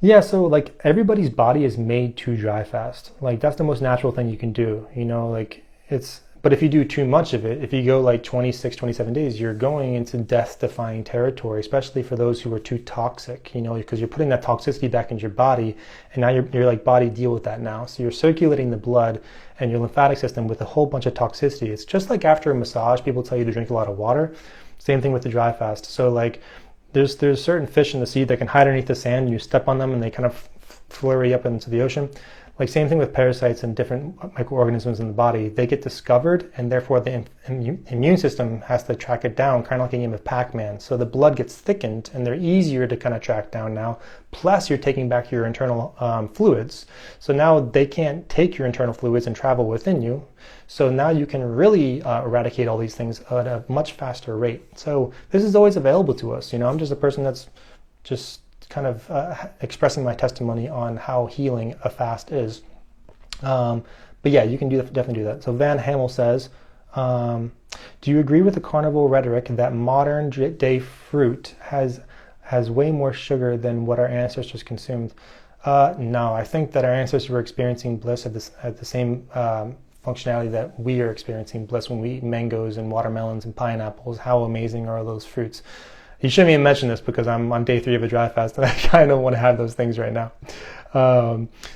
Yeah, so everybody's body is made to dry fast. That's the most natural thing you can do, but if you do too much of it, if you go 26, 27 days, you're going into death-defying territory, especially for those who are too toxic, because you're putting that toxicity back into your body, and now your body deal with that now. So you're circulating the blood and your lymphatic system with a whole bunch of toxicity. It's just like after a massage, people tell you to drink a lot of water. Same thing with the dry fast. So there's certain fish in the sea that can hide underneath the sand, and you step on them and they kind of flurry up into the ocean. like same thing with parasites and different microorganisms in the body. They get discovered, and therefore the immune system has to track it down, kind of like a game of Pac-Man. So the blood gets thickened, and they're easier to kind of track down now. Plus, you're taking back your internal fluids. So now they can't take your internal fluids and travel within you. So now you can really eradicate all these things at a much faster rate. So this is always available to us. I'm just a person that's just kind of expressing my testimony on how healing a fast is. But yeah, you can definitely do that. So Van Hamel says, do you agree with the Carnival Rhetoric that modern day fruit has way more sugar than what our ancestors consumed? No, I think that our ancestors were experiencing bliss at the same functionality that we are experiencing bliss when we eat mangoes and watermelons and pineapples. How amazing are those fruits? You shouldn't even mention this because I'm on day 3 of a dry fast and I kind of want to have those things right now.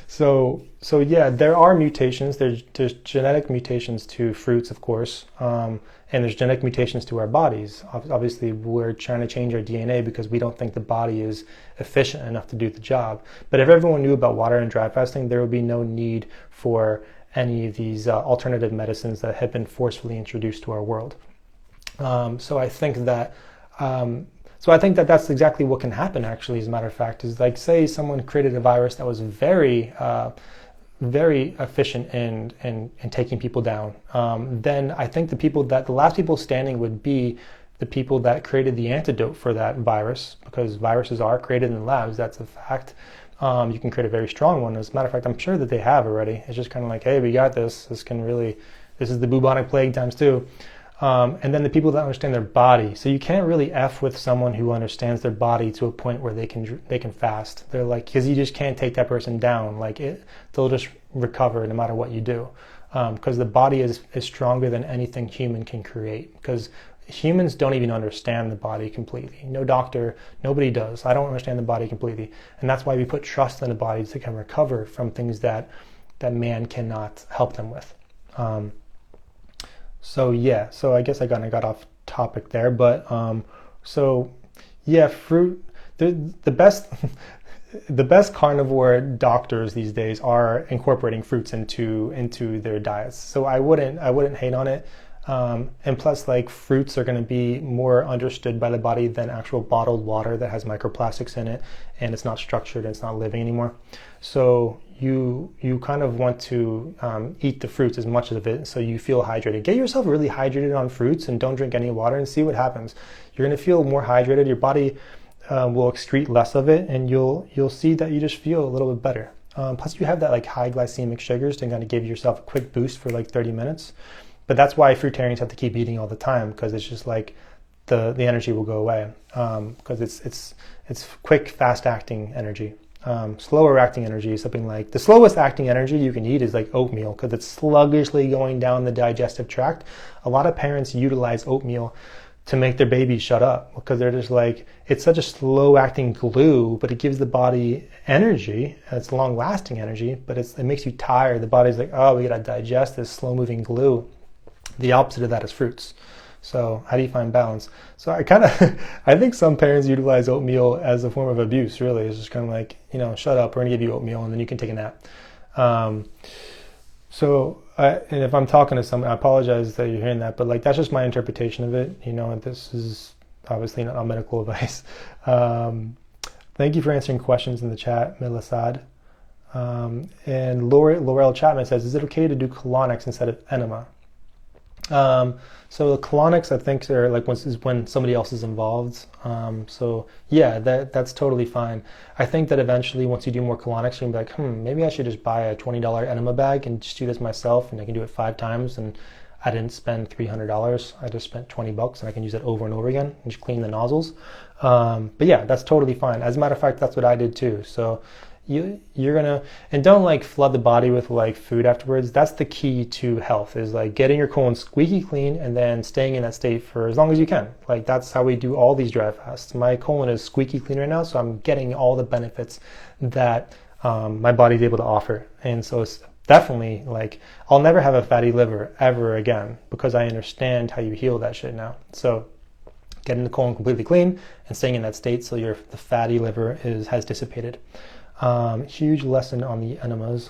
So yeah, there are mutations. There's genetic mutations to fruits, of course, and there's genetic mutations to our bodies. Obviously, we're trying to change our DNA because we don't think the body is efficient enough to do the job. But if everyone knew about water and dry fasting, there would be no need for any of these alternative medicines that have been forcefully introduced to our world. So I think that that's exactly what can happen, actually, as a matter of fact, is like, say someone created a virus that was very efficient in taking people down. Then I think the last people standing would be the people that created the antidote for that virus, because viruses are created in labs, that's a fact. You can create a very strong one. As a matter of fact, I'm sure that they have already. It's just kind of like, hey, we got this. This is the bubonic plague times 2. And then the people that understand their body. So you can't really F with someone who understands their body to a point where they can fast. They're like, because you just can't take that person down. They'll just recover no matter what you do. Because the body is stronger than anything human can create. Because humans don't even understand the body completely. No doctor, nobody does. I don't understand the body completely. And that's why we put trust in the body to can recover from things that man cannot help them with. So yeah, so I guess I got off topic there, but so yeah, fruit. The best carnivore doctors these days are incorporating fruits into their diets. So I wouldn't hate on it. And plus, like, fruits are going to be more understood by the body than actual bottled water that has microplastics in it and it's not structured and it's not living anymore. So you kind of want to eat the fruits as much of it so you feel hydrated. Get yourself really hydrated on fruits and don't drink any water and see what happens. You're going to feel more hydrated. Your body will excrete less of it, and you'll see that you just feel a little bit better. Plus, you have that like high glycemic sugars to kind of give yourself a quick boost for like 30 minutes. But that's why fruitarians have to keep eating all the time, because it's just like the energy will go away, because it's quick, fast acting energy. Slower acting energy is something like, the slowest acting energy you can eat is like oatmeal, because it's sluggishly going down the digestive tract. A lot of parents utilize oatmeal to make their babies shut up, because they're just like, it's such a slow acting glue, but it gives the body energy. It's long lasting energy, but it makes you tired. The body's like, oh, we gotta digest this slow moving glue. The opposite of that is fruits. So how do you find balance? So I think some parents utilize oatmeal as a form of abuse, really. It's just kind of like, shut up, we're gonna give you oatmeal and then you can take a nap. And if I'm talking to someone, I apologize that you're hearing that, but like, that's just my interpretation of it. This is obviously not medical advice. Thank you for answering questions in the chat, Milasad. And Laurel Chapman says, is it okay to do colonics instead of enema? So the colonics, I think, are like when somebody else is involved. So yeah, that's totally fine. I think that eventually, once you do more colonics, you're gonna be like, maybe I should just buy a $20 enema bag and just do this myself, and I can do it 5 times, and I didn't spend $300. I just spent $20, and I can use it over and over again and just clean the nozzles. But yeah, that's totally fine. As a matter of fact, that's what I did too. So you're gonna, and don't like flood the body with like food afterwards. That's the key to health, is like getting your colon squeaky clean and then staying in that state for as long as you can. Like, that's how we do all these dry fasts. My colon is squeaky clean right now, so I'm getting all the benefits that my body's able to offer. And so it's definitely like, I'll never have a fatty liver ever again, because I understand how you heal that shit now. So getting the colon completely clean and staying in that state so the fatty liver has dissipated. Huge lesson on the enemas.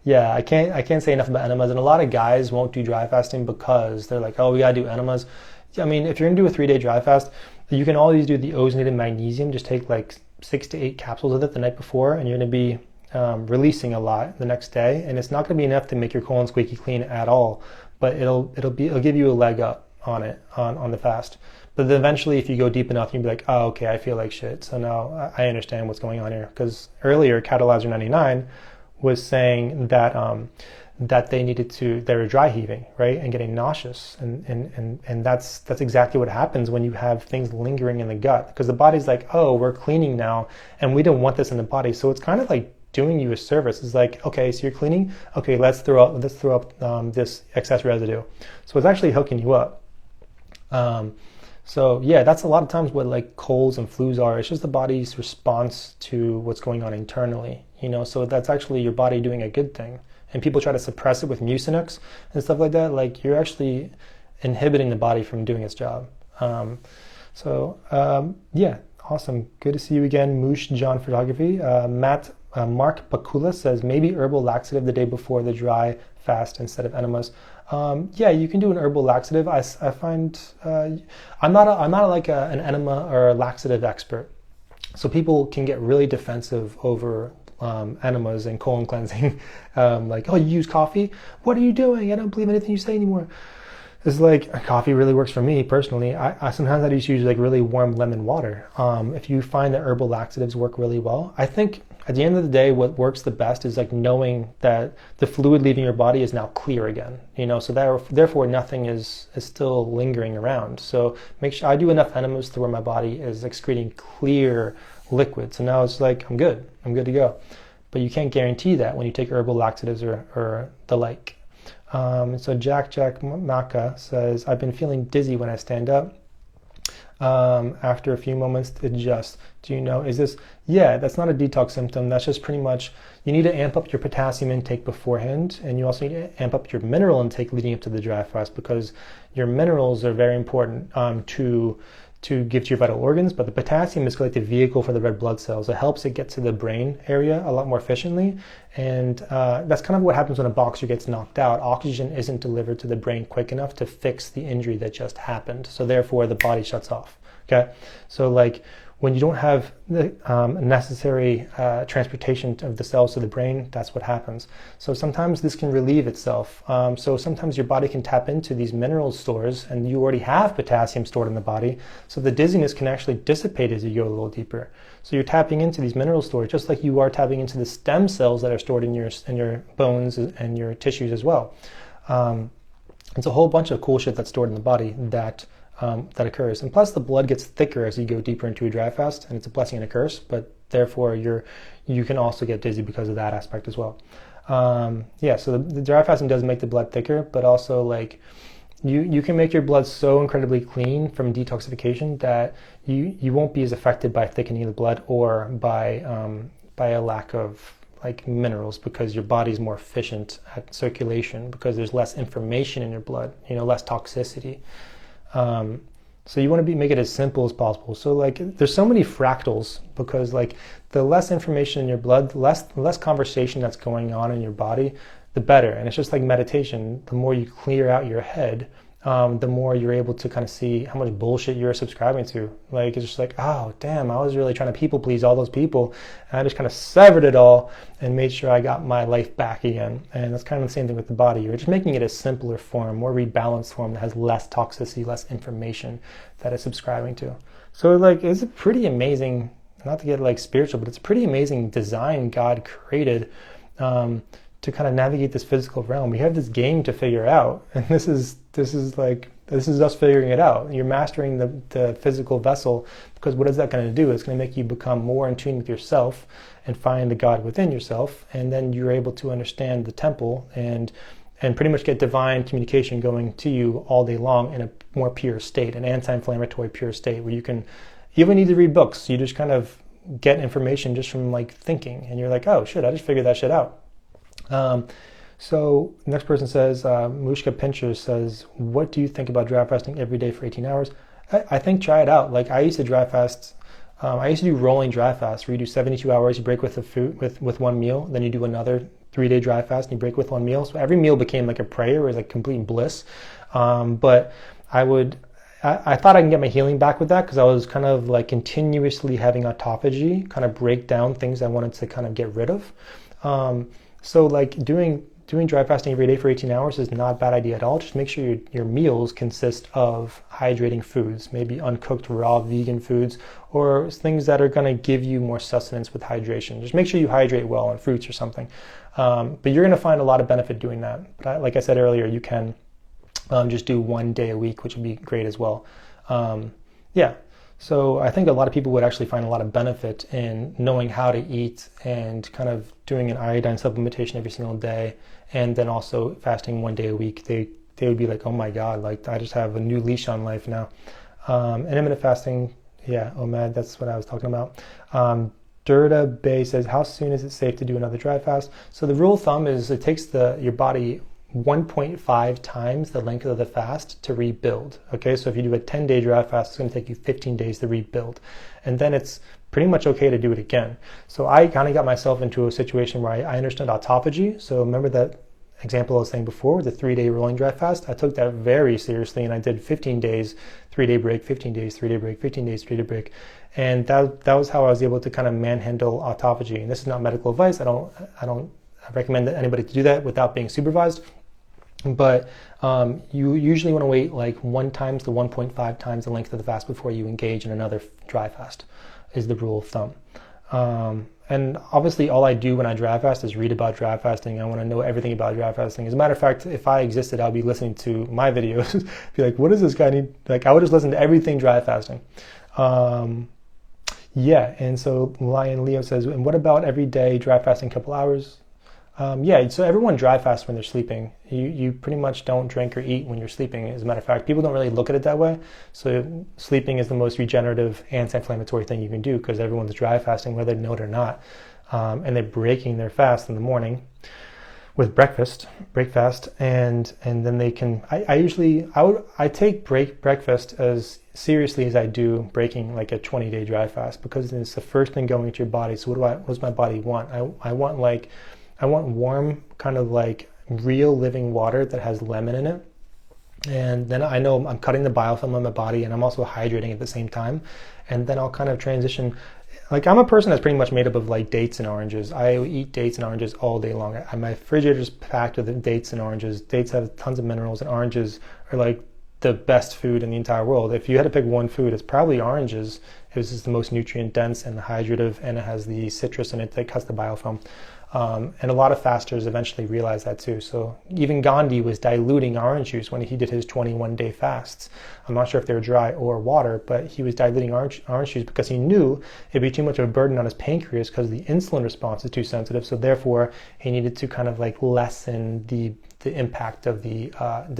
Yeah, I can't say enough about enemas. And a lot of guys won't do dry fasting because they're like, oh, we gotta do enemas. I mean, if you're gonna do a 3-day dry fast, you can always do the ozonated magnesium. Just take like 6 to 8 capsules of it the night before, and you're gonna be releasing a lot the next day. And it's not gonna be enough to make your colon squeaky clean at all, but it'll give you a leg up on it on the fast. But then eventually, if you go deep enough, you'll be like, oh, okay, I feel like shit. So now I understand what's going on here. Because earlier, Catalyzer 99 was saying that that they were dry heaving, right, and getting nauseous, and that's exactly what happens when you have things lingering in the gut. Because the body's like, oh, we're cleaning now, and we don't want this in the body. So it's kind of like doing you a service. It's like, okay, so you're cleaning. Okay, let's throw up this excess residue. So it's actually hooking you up. So yeah, that's a lot of times what like colds and flus are. It's just the body's response to what's going on internally, so that's actually your body doing a good thing. And people try to suppress it with Mucinex and stuff like that. Like, you're actually inhibiting the body from doing its job. Yeah, awesome. Good to see you again, Moosh John Photography. Mark Bakula says, maybe herbal laxative the day before the dry fast instead of enemas. Yeah, you can do an herbal laxative. I find I'm not like an enema or a laxative expert, so people can get really defensive over enemas and colon cleansing. Like, oh, you use coffee? What are you doing? I don't believe anything you say anymore. It's like, coffee really works for me personally. I sometimes I just use like really warm lemon water. If you find that herbal laxatives work really well, I think at the end of the day, what works the best is like knowing that the fluid leaving your body is now clear again. So therefore nothing is still lingering around. So make sure I do enough enemas to where my body is excreting clear liquid. So now it's like, I'm good to go. But you can't guarantee that when you take herbal laxatives or the like. So Jack Maka says, I've been feeling dizzy when I stand up. After a few moments to adjust. Do you know, is this, yeah, that's not a detox symptom. That's just pretty much, you need to amp up your potassium intake beforehand, and you also need to amp up your mineral intake leading up to the dry fast, because your minerals are very important to give to your vital organs, but the potassium is like the vehicle for the red blood cells. It helps it get to the brain area a lot more efficiently, and that's kind of what happens when a boxer gets knocked out. Oxygen isn't delivered to the brain quick enough to fix the injury that just happened, so therefore the body shuts off. Okay, so like when you don't have the necessary transportation of the cells to the brain, that's what happens. So sometimes this can relieve itself. So sometimes your body can tap into these mineral stores, and you already have potassium stored in the body, so the dizziness can actually dissipate as you go a little deeper. So you're tapping into these mineral stores, just like you are tapping into the stem cells that are stored in your bones and your tissues as well. It's a whole bunch of cool shit that's stored in the body that occurs. And plus the blood gets thicker as you go deeper into a dry fast, and it's a blessing and a curse, but therefore you can also get dizzy because of that aspect as well. Yeah, so the dry fasting does make the blood thicker, but also like you can make your blood so incredibly clean from detoxification that you won't be as affected by thickening of the blood or by a lack of like minerals, because your body's more efficient at circulation, because there's less information in your blood, less toxicity. So you want to make it as simple as possible. So like there's so many fractals, because like the less information in your blood, the less conversation that's going on in your body, the better. And it's just like meditation. The more you clear out your head, the more you're able to kind of see how much bullshit you're subscribing to. Like, it's just like, oh, damn, I was really trying to people please all those people. And I just kind of severed it all and made sure I got my life back again. And that's kind of the same thing with the body. You're just making it a simpler form, more rebalanced form that has less toxicity, less information that it's subscribing to. So like, it's a pretty amazing, not to get like spiritual, but it's a pretty amazing design God created to kind of navigate this physical realm. We have this game to figure out, and this is us figuring it out. You're mastering the physical vessel, because what is that going to do? It's going to make you become more in tune with yourself and find the God within yourself, and then you're able to understand the temple and pretty much get divine communication going to you all day long in a more pure state, an anti-inflammatory pure state, where you don't need to read books. You just kind of get information just from like thinking, and you're like, oh shit, I just figured that shit out. So next person says, Mushka Pincher says, what do you think about dry fasting every day for 18 hours? I think try it out. Like, I used to dry fast I used to do rolling dry fast, where you do 72 hours, you break with the food with one meal, then you do another 3-day dry fast and you break with one meal. So every meal became like a prayer, it was like complete bliss. But I thought I can get my healing back with that, because I was kind of like continuously having autophagy kind of break down things I wanted to kind of get rid of. So like doing dry fasting every day for 18 hours is not a bad idea at all. Just make sure your meals consist of hydrating foods, maybe uncooked raw vegan foods, or things that are going to give you more sustenance with hydration. Just make sure you hydrate well on fruits or something. But you're going to find a lot of benefit doing that. But like I said earlier, you can just do 1 day a week, which would be great as well. Yeah. So I think a lot of people would actually find a lot of benefit in knowing how to eat and kind of doing an iodine supplementation every single day, and then also fasting 1 day a week. They would be like, oh my God, like I just have a new leash on life now. Intermittent fasting, yeah, OMAD, that's what I was talking about. Durda Bay says, how soon is it safe to do another dry fast? So the rule of thumb is it takes your body 1.5 times the length of the fast to rebuild. Okay, so if you do a 10-day dry fast, it's going to take you 15 days to rebuild, and then it's pretty much okay to do it again. So I kind of got myself into a situation where I understood autophagy. So remember that example I was saying before, the 3-day rolling dry fast? I took that very seriously, and I did 15 days, 3-day break, 15 days, 3-day break, 15 days, 3-day break. And that was how I was able to kind of manhandle autophagy. And this is not medical advice. I don't recommend anybody to do that without being supervised. But you usually want to wait like 1 times to 1.5 times the length of the fast before you engage in another dry fast, is the rule of thumb. And obviously all I do when I dry fast is read about dry fasting. I want to know everything about dry fasting. As a matter of fact, if I existed, I'd be listening to my videos. Be like, what does this guy need? Like, I would just listen to everything dry fasting. Yeah, and so Lion Leo says, and what about every day dry fasting, couple hours? Yeah, so everyone dry fasts when they're sleeping. You pretty much don't drink or eat when you're sleeping. As a matter of fact, people don't really look at it that way. So sleeping is the most regenerative anti-inflammatory thing you can do, because everyone's dry fasting whether they know it or not. And they're breaking their fast in the morning with break fast, and then they can, I take breakfast as seriously as I do breaking like a 20-day dry fast, because it's the first thing going into your body. So what does my body want? I want warm, kind of like real living water that has lemon in it. And then I know I'm cutting the biofilm on my body, and I'm also hydrating at the same time. And then I'll kind of transition. Like, I'm a person that's pretty much made up of like dates and oranges. I eat dates and oranges all day long. My refrigerator is packed with dates and oranges. Dates have tons of minerals, and oranges are like the best food in the entire world. If you had to pick one food, it's probably oranges. It's just the most nutrient dense and hydrative, and it has the citrus in it that cuts the biofilm. And a lot of fasters eventually realized that too. So even Gandhi was diluting orange juice when he did his 21-day fasts. I'm not sure if they were dry or water, but he was diluting orange juice because he knew it'd be too much of a burden on his pancreas because the insulin response is too sensitive. So therefore, he needed to kind of like lessen the impact of the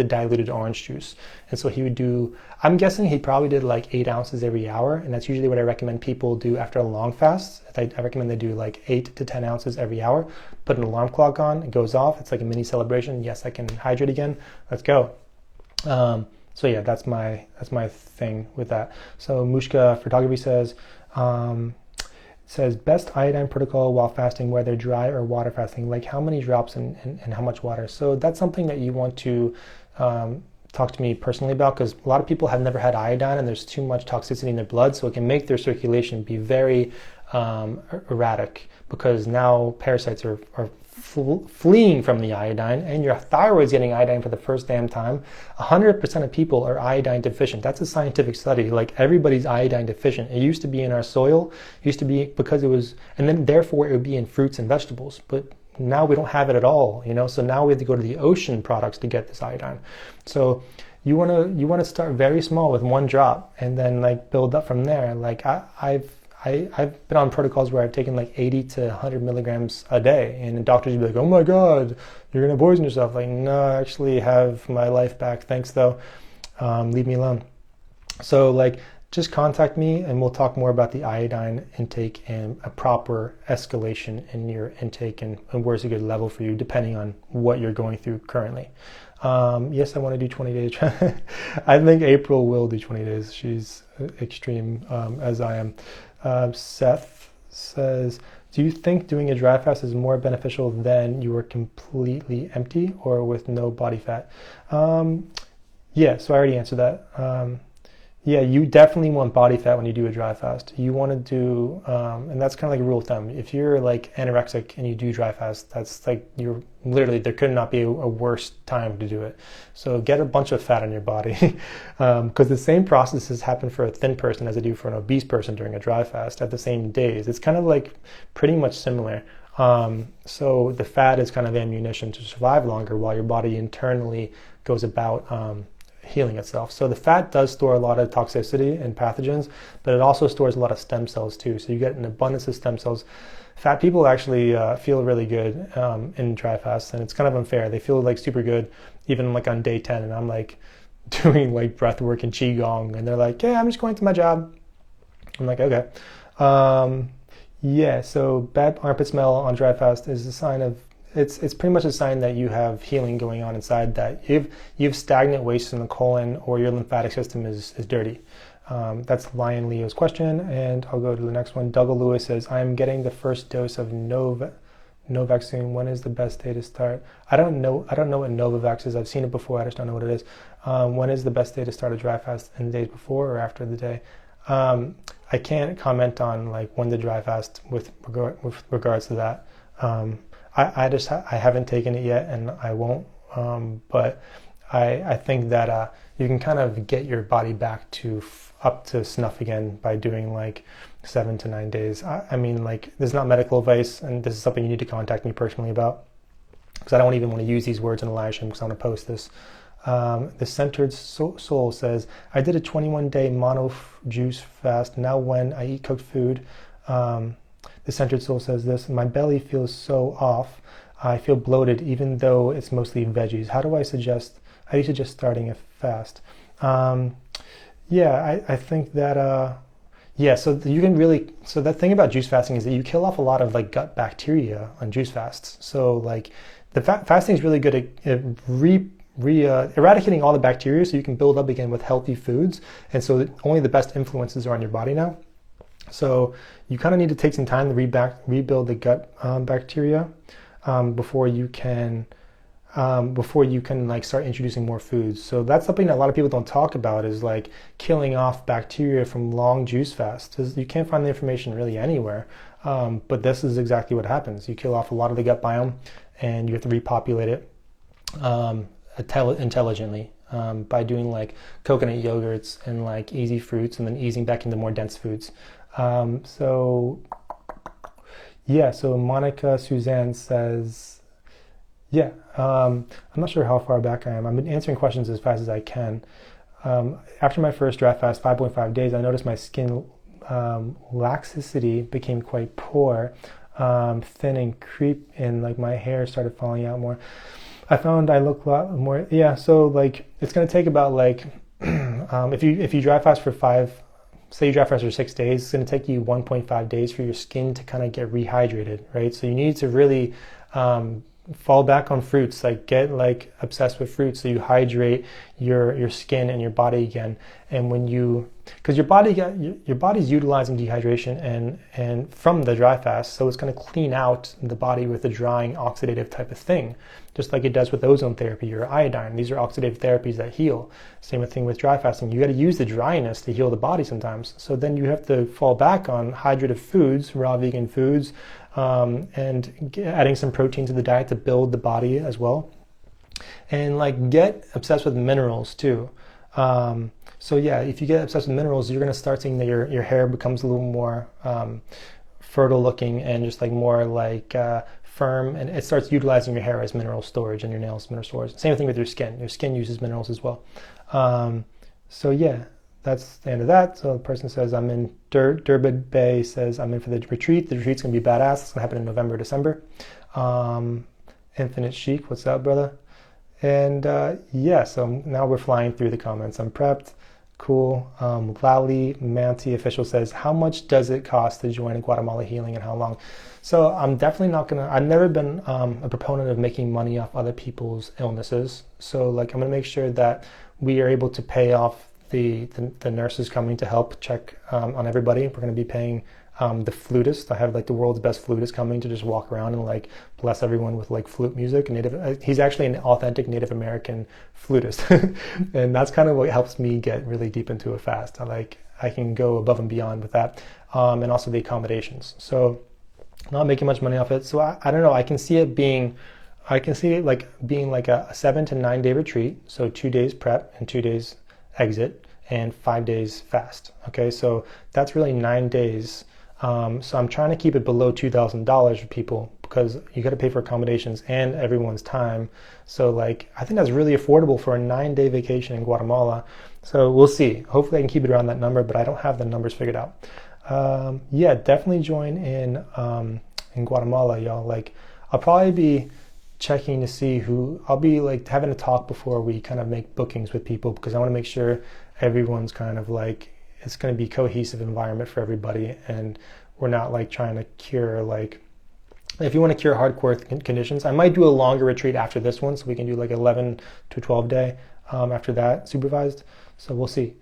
diluted orange juice. And so he would do, I'm guessing he probably did like 8 ounces every hour. And that's usually what I recommend people do after a long fast. I recommend they do like 8 to 10 ounces every hour. Put an alarm clock on, it goes off. It's like a mini celebration. Yes, I can hydrate again. Let's go. So yeah, that's my thing with that. So Mushka Photography says best iodine protocol while fasting, whether dry or water fasting, like how many drops and how much water. So that's something that you want to talk to me personally about, because a lot of people have never had iodine and there's too much toxicity in their blood, so it can make their circulation be very erratic, because now parasites are fleeing from the iodine, and your thyroid's getting iodine for the first damn time. 100% of people are iodine deficient. That's a scientific study. Like, everybody's iodine deficient. It used to be in our soil. It used to be because it was, and then therefore it would be in fruits and vegetables. But now we don't have it at all, you know? So now we have to go to the ocean products to get this iodine. So you want to start very small with 1 drop and then like build up from there. Like I've been on protocols where I've taken like 80 to 100 milligrams a day, and the doctors would be like, oh my God, you're going to poison yourself. Like, no, I actually have my life back. Thanks though. Leave me alone. So like, just contact me and we'll talk more about the iodine intake and a proper escalation in your intake and where's a good level for you, depending on what you're going through currently. Yes, I want to do 20 days. I think April will do 20 days. She's extreme as I am. Seth says, do you think doing a dry fast is more beneficial than you are completely empty or with no body fat? Yeah, so I already answered that. Yeah, you definitely want body fat when you do a dry fast. You want to do, and that's kind of like a rule of thumb. If you're like anorexic and you do dry fast, that's like you're literally, there could not be a worse time to do it. So get a bunch of fat on your body, because the same processes happen for a thin person as they do for an obese person during a dry fast at the same days. It's kind of like pretty much similar. So the fat is kind of ammunition to survive longer while your body internally goes about healing itself. So the fat does store a lot of toxicity and pathogens, but it also stores a lot of stem cells too. So you get an abundance of stem cells. Fat people actually feel really good in dry fasts, and it's kind of unfair. They feel like super good even like on day 10, and I'm like doing like breath work and qigong, and they're like, yeah, I'm just going to my job. I'm like, okay. Yeah, so bad armpit smell on dry fast is a sign of, it's pretty much a sign that you have healing going on inside, that you have stagnant waste in the colon, or your lymphatic system is dirty. That's Lion Leo's question, and I'll go to the next one. Douglas Lewis says, I'm getting the first dose of Novavax soon. When is the best day to start? I don't know what Novavax is. I've seen it before. I just don't know what it is. When is the best day to start a dry fast? In the days before or after the day? I can't comment on like when the dry fast with regards to that. I haven't taken it yet, and I won't. But I think that you can kind of get your body back to up to snuff again by doing like 7 to 9 days. I mean, like, this is not medical advice, and this is something you need to contact me personally about, because I don't even want to use these words in a live stream, because I want to post this. The Centered Soul says, I did a 21-day mono juice fast. Now when I eat cooked food, the Centered Soul says this, my belly feels so off. I feel bloated even though it's mostly veggies. How do you suggest starting a fast? Yeah, I think that, yeah, so you can really, so the thing about juice fasting is that you kill off a lot of like gut bacteria on juice fasts. So like the fasting is really good at eradicating all the bacteria, so you can build up again with healthy foods. And so only the best influences are on your body now. So you kind of need to take some time to rebuild the gut bacteria before you can like start introducing more foods. So that's something that a lot of people don't talk about, is like killing off bacteria from long juice fasts. You can't find the information really anywhere, but this is exactly what happens. You kill off a lot of the gut biome, and you have to repopulate it intelligently by doing like coconut yogurts and like easy fruits, and then easing back into more dense foods. So yeah, so Monica Suzanne says, yeah, I'm not sure how far back I am. I've been answering questions as fast as I can. After my first dry fast, 5.5 days, I noticed my skin laxicity became quite poor, thin and creep, and like my hair started falling out more. I found I look a lot more, yeah, so like it's going to take about like, if you dry fast for say you dry fast for 6 days, it's going to take you 1.5 days for your skin to kind of get rehydrated, right? So you need to really fall back on fruits, like get like obsessed with fruits, so you hydrate your skin and your body again. And when you, because your body's utilizing dehydration and from the dry fast, so it's going to clean out the body with a drying oxidative type of thing, just like it does with ozone therapy or iodine. These are oxidative therapies that heal. Same thing with dry fasting. You got to use the dryness to heal the body sometimes. So then you have to fall back on hydrative foods, raw vegan foods, and adding some protein to the diet to build the body as well. And like get obsessed with minerals too. So yeah, if you get obsessed with minerals, you're going to start seeing that your hair becomes a little more fertile looking, and just like more like firm, and it starts utilizing your hair as mineral storage and your nails mineral storage. Same thing with your skin. Your skin uses minerals as well. So yeah, that's the end of that. So the person says, I'm in Durban Bay, says I'm in for the retreat. The retreat's going to be badass. It's going to happen in November, December. Infinite Chic, what's up, brother? And yeah, so now we're flying through the comments. I'm prepped. Cool. Lally Manti official says, how much does it cost to join a Guatemala healing, and how long? So I'm definitely not gonna, I've never been a proponent of making money off other people's illnesses. So like I'm gonna make sure that we are able to pay off the nurses coming to help check on everybody. We're going to be paying the flutist. I have like the world's best flutist coming to just walk around and like bless everyone with like flute music. He's actually an authentic Native American flutist, and that's kind of what helps me get really deep into a fast. I can go above and beyond with that, and also the accommodations. So not making much money off it. So I don't know. I can see it being like a 7 to 9 day retreat. So 2 days prep and 2 days exit and 5 days fast. Okay, so that's really 9 days. So I'm trying to keep it below $2,000 for people, because you got to pay for accommodations and everyone's time. So like, I think that's really affordable for a 9-day vacation in Guatemala. So we'll see. Hopefully I can keep it around that number, but I don't have the numbers figured out. Yeah, definitely join in Guatemala, y'all. Like, I'll probably be checking to see I'll be like having a talk before we kind of make bookings with people, because I want to make sure everyone's kind of like, it's going to be cohesive environment for everybody, and we're not like trying to cure, like, if you want to cure hardcore conditions, I might do a longer retreat after this one, so we can do like 11 to 12 day after that, supervised. So we'll see.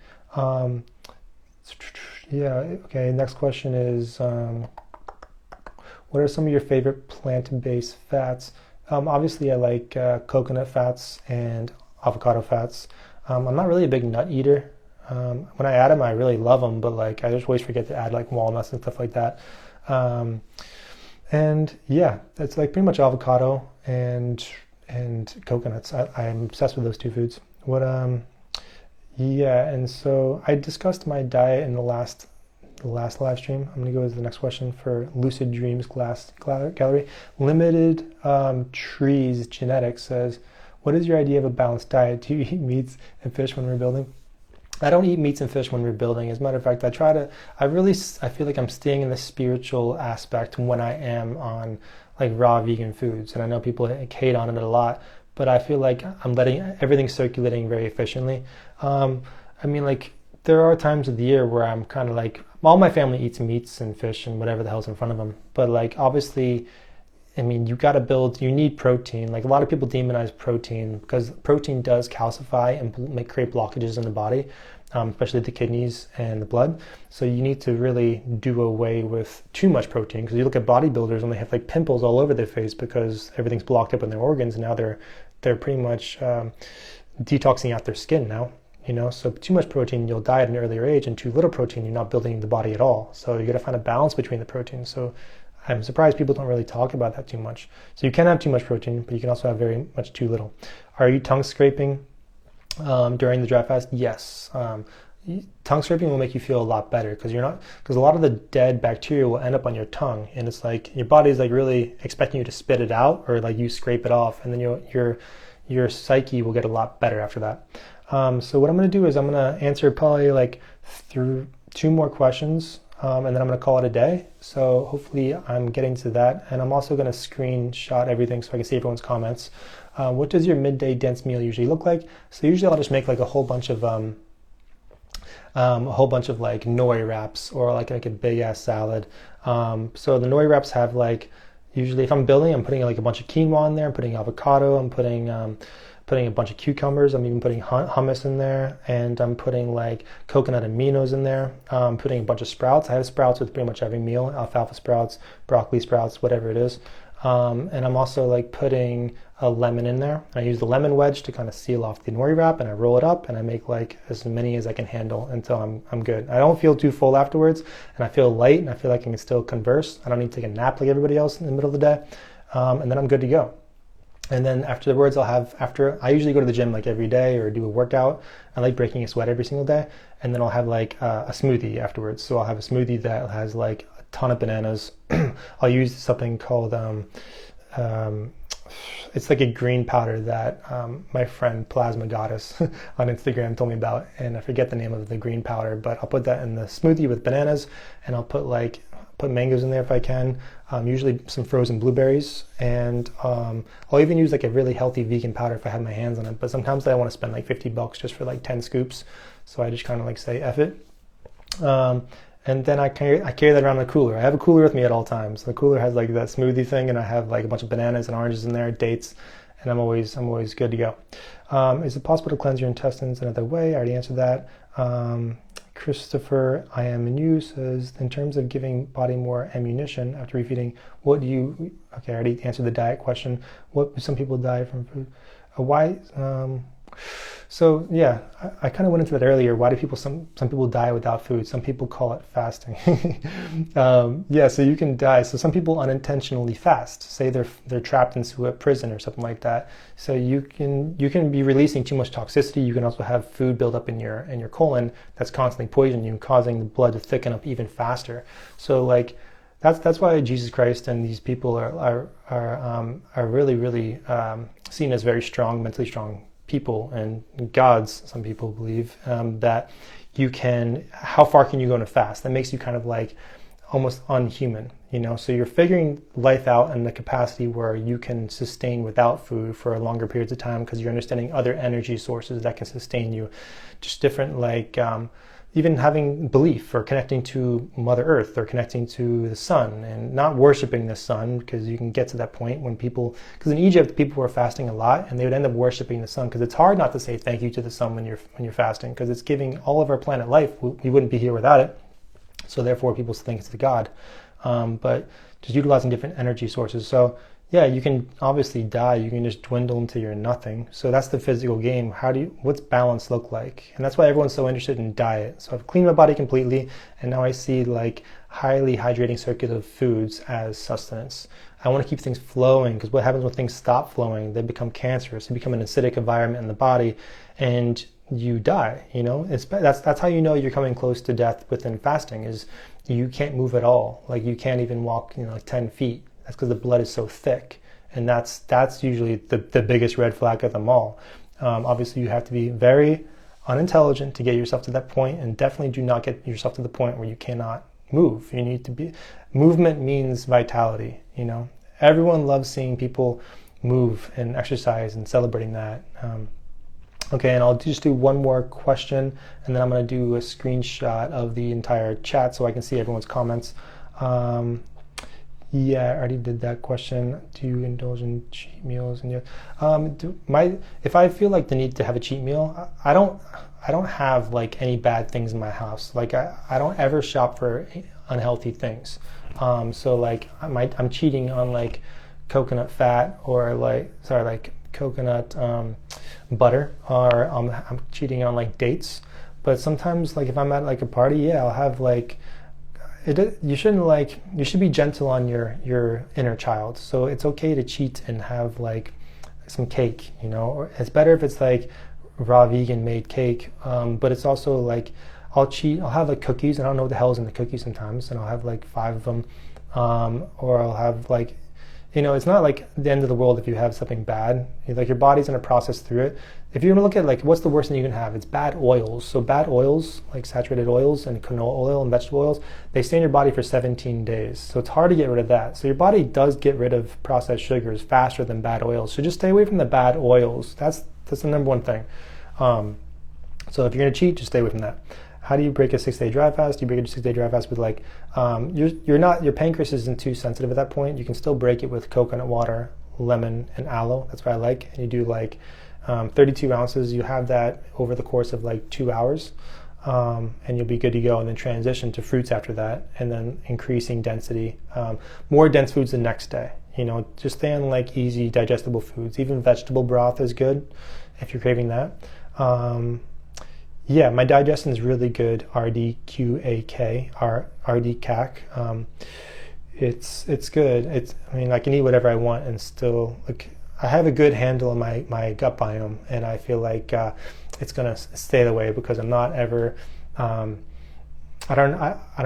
Yeah, okay, next question is, what are some of your favorite plant-based fats? Obviously I like coconut fats and avocado fats. I'm not really a big nut eater. When I add them, I really love them, but like I just always forget to add like walnuts and stuff like that. And yeah, that's like pretty much avocado and coconuts. I'm obsessed with those two foods. Yeah, and so I discussed my diet in the last live stream. I'm gonna go to the next question for Lucid Dreams Glass Gallery. Limited Trees Genetics says, what is your idea of a balanced diet? Do you eat meats and fish when rebuilding? I don't eat meats and fish when rebuilding. As a matter of fact, I feel like I'm staying in the spiritual aspect when I am on like raw vegan foods. And I know people hate on it a lot, but I feel like I'm letting everything circulating very efficiently. I mean, like, there are times of the year where I'm kind of like, all my family eats meats and fish and whatever the hell's in front of them. But like, obviously, I mean, you need protein. Like, a lot of people demonize protein because protein does calcify and create blockages in the body, especially the kidneys and the blood. So you need to really do away with too much protein, because you look at bodybuilders and they have like pimples all over their face because everything's blocked up in their organs, and now they're pretty much detoxing out their skin now. So too much protein, you'll die at an earlier age, and too little protein, you're not building the body at all. So you got to find a balance between the protein. So I'm surprised people don't really talk about that too much. So you can have too much protein, but you can also have very much too little. Are you tongue scraping during the dry fast? Yes. Tongue scraping will make you feel a lot better, because a lot of the dead bacteria will end up on your tongue, and it's like your body's like really expecting you to spit it out, or like you scrape it off, and then your psyche will get a lot better after that. So what I'm going to do is I'm going to answer probably like through 2 more questions, and then I'm going to call it a day. So hopefully I'm getting to that, and I'm also going to screenshot everything so I can see everyone's comments. What does your midday dense meal usually look like? So usually I'll just make like a whole bunch of like noi wraps, or like a big ass salad. So the noi wraps have like, usually if I'm building, I'm putting like a bunch of quinoa in there, I'm putting avocado, I'm putting a bunch of cucumbers, I'm even putting hummus in there, and I'm putting like coconut aminos in there. I'm putting a bunch of sprouts. I have sprouts with pretty much every meal, alfalfa sprouts, broccoli sprouts, whatever it is. And I'm also like putting a lemon in there. I use the lemon wedge to kind of seal off the nori wrap, and I roll it up, and I make like as many as I can handle until I'm good. I don't feel too full afterwards, and I feel light, and I feel like I can still converse. I don't need to take a nap like everybody else in the middle of the day, and then I'm good to go. And then afterwards, I usually go to the gym like every day or do a workout. I like breaking a sweat every single day. And then I'll have like a smoothie afterwards. So I'll have a smoothie that has like a ton of bananas. I'll use something called, it's like a green powder that my friend Plasma Goddess on Instagram told me about. And I forget the name of the green powder, but I'll put that in the smoothie with bananas, and I'll put mangoes in there if I can, usually some frozen blueberries, and I'll even use like a really healthy vegan powder if I have my hands on it, but sometimes I want to spend like $50 just for like 10 scoops, so I just kind of like say F it. And then I carry that around in a cooler. I have a cooler with me at all times. The cooler has like that smoothie thing, and I have like a bunch of bananas and oranges in there, dates, and I'm always good to go. Is it possible to cleanse your intestines another way? I already answered that. Christopher, I am in you, says, in terms of giving body more ammunition after refeeding, what do you, okay, I already answered the diet question. What, some people die from food. Why, so yeah, I kind of went into that earlier. Why do people, some people die without food? Some people call it fasting. Yeah, so you can die. So some people unintentionally fast. Say they're trapped into a prison or something like that. So you can be releasing too much toxicity. You can also have food build up in your colon that's constantly poisoning you, causing the blood to thicken up even faster. So like that's why Jesus Christ and these people are really seen as very strong, mentally strong people and gods. Some people believe that you can, how far can you go in a fast? That makes you kind of like almost unhuman, you know? So you're figuring life out in the capacity where you can sustain without food for longer periods of time because you're understanding other energy sources that can sustain you. Just different, like even having belief or connecting to Mother Earth or connecting to the sun and not worshiping the sun, because you can get to that point when people, because in Egypt people were fasting a lot and they would end up worshiping the sun, because it's hard not to say thank you to the sun when you're fasting, because it's giving all of our planet life. We wouldn't be here without it. So therefore people think it's the God, but just utilizing different energy sources. So yeah, you can obviously die. You can just dwindle into your nothing. So that's the physical game. What's balance look like? And that's why everyone's so interested in diet. So I've cleaned my body completely, and now I see like highly hydrating circular foods as sustenance. I want to keep things flowing, because what happens when things stop flowing? They become cancerous. They become an acidic environment in the body, and you die. You know, that's how you know you're coming close to death within fasting. Is you can't move at all. Like you can't even walk, like 10 feet. That's because the blood is so thick, and that's usually the biggest red flag of them all. Obviously, you have to be very unintelligent to get yourself to that point, and definitely do not get yourself to the point where you cannot move. You need to be, movement means vitality, you know. Everyone loves seeing people move and exercise and celebrating that. Okay, and I'll just do one more question, and then I'm going to do a screenshot of the entire chat so I can see everyone's comments. Yeah, I already did that question. Do you indulge in cheat meals? And if I feel like the need to have a cheat meal, I don't have like any bad things in my house. Like I don't ever shop for unhealthy things. So like I'm cheating on like coconut fat or like coconut butter, or I'm cheating on like dates. But sometimes like if I'm at like a party, yeah, I'll have like. You should be gentle on your inner child. So it's okay to cheat and have like some cake, you know, or it's better if it's like raw vegan made cake. But it's also like, I'll have like cookies, and I don't know what the hell is in the cookies sometimes, and I'll have like 5 of them. Or I'll have like, you know, it's not like the end of the world if you have something bad. Like your body's gonna process through it. If you're gonna look at like what's the worst thing you can have, it's bad oils. So bad oils, like saturated oils and canola oil and vegetable oils, they stay in your body for 17 days. So it's hard to get rid of that. So your body does get rid of processed sugars faster than bad oils. So just stay away from the bad oils. That's the number one thing. So if you're gonna cheat, just stay away from that. How do you break a 6-day dry fast? You break a 6-day dry fast with like, your pancreas isn't too sensitive at that point. You can still break it with coconut water, lemon, and aloe. That's what I like. And you do like 32 ounces. You have that over the course of like 2 hours, and you'll be good to go. And then transition to fruits after that, and then increasing density, more dense foods the next day. You know, just stay on like easy digestible foods. Even vegetable broth is good if you're craving that. Yeah, my digestion is really good. RDQAK, RDCAC. It's good. I mean, I can eat whatever I want and still like. I have a good handle on my gut biome, and I feel like it's gonna stay the way because I'm not ever. I don't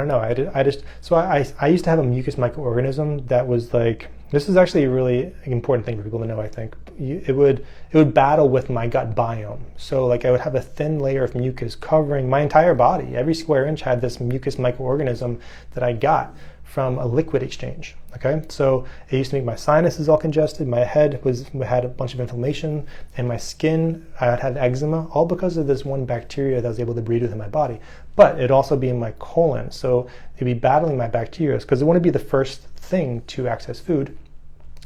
know. I used to have a mucus microorganism that was like. This is actually a really important thing for people to know, I think. It would battle with my gut biome. So like I would have a thin layer of mucus covering my entire body. Every square inch had this mucus microorganism that I got from a liquid exchange. Okay, so it used to make my sinuses all congested, my head had a bunch of inflammation, and my skin, I had eczema, all because of this one bacteria that was able to breed within my body. But it'd also be in my colon, so it'd be battling my bacteria because it wouldn't be the first thing to access food.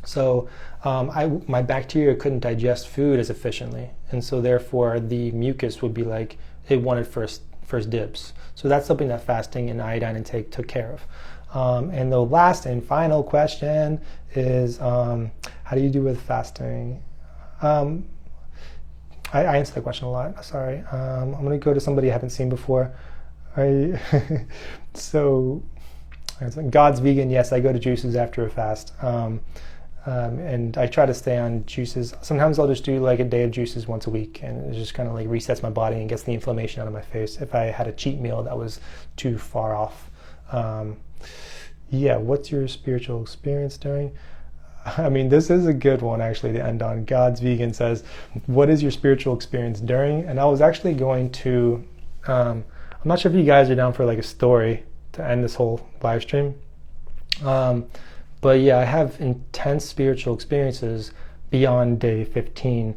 So my bacteria couldn't digest food as efficiently, and so therefore the mucus would be like it wanted first dibs. So that's something that fasting and iodine intake took care of. And the last and final question is, how do you do with fasting? I answered that question a lot. Sorry. I'm going to go to somebody I haven't seen before. So God's vegan. Yes, I go to juices after a fast. And I try to stay on juices. Sometimes I'll just do like a day of juices once a week, and it just kind of like resets my body and gets the inflammation out of my face if I had a cheat meal that was too far off. Yeah, what's your spiritual experience during? I mean, this is a good one actually to end on. God's Vegan says, what is your spiritual experience during? And I was actually going to, I'm not sure if you guys are down for like a story to end this whole live stream. But yeah, I have intense spiritual experiences beyond day 15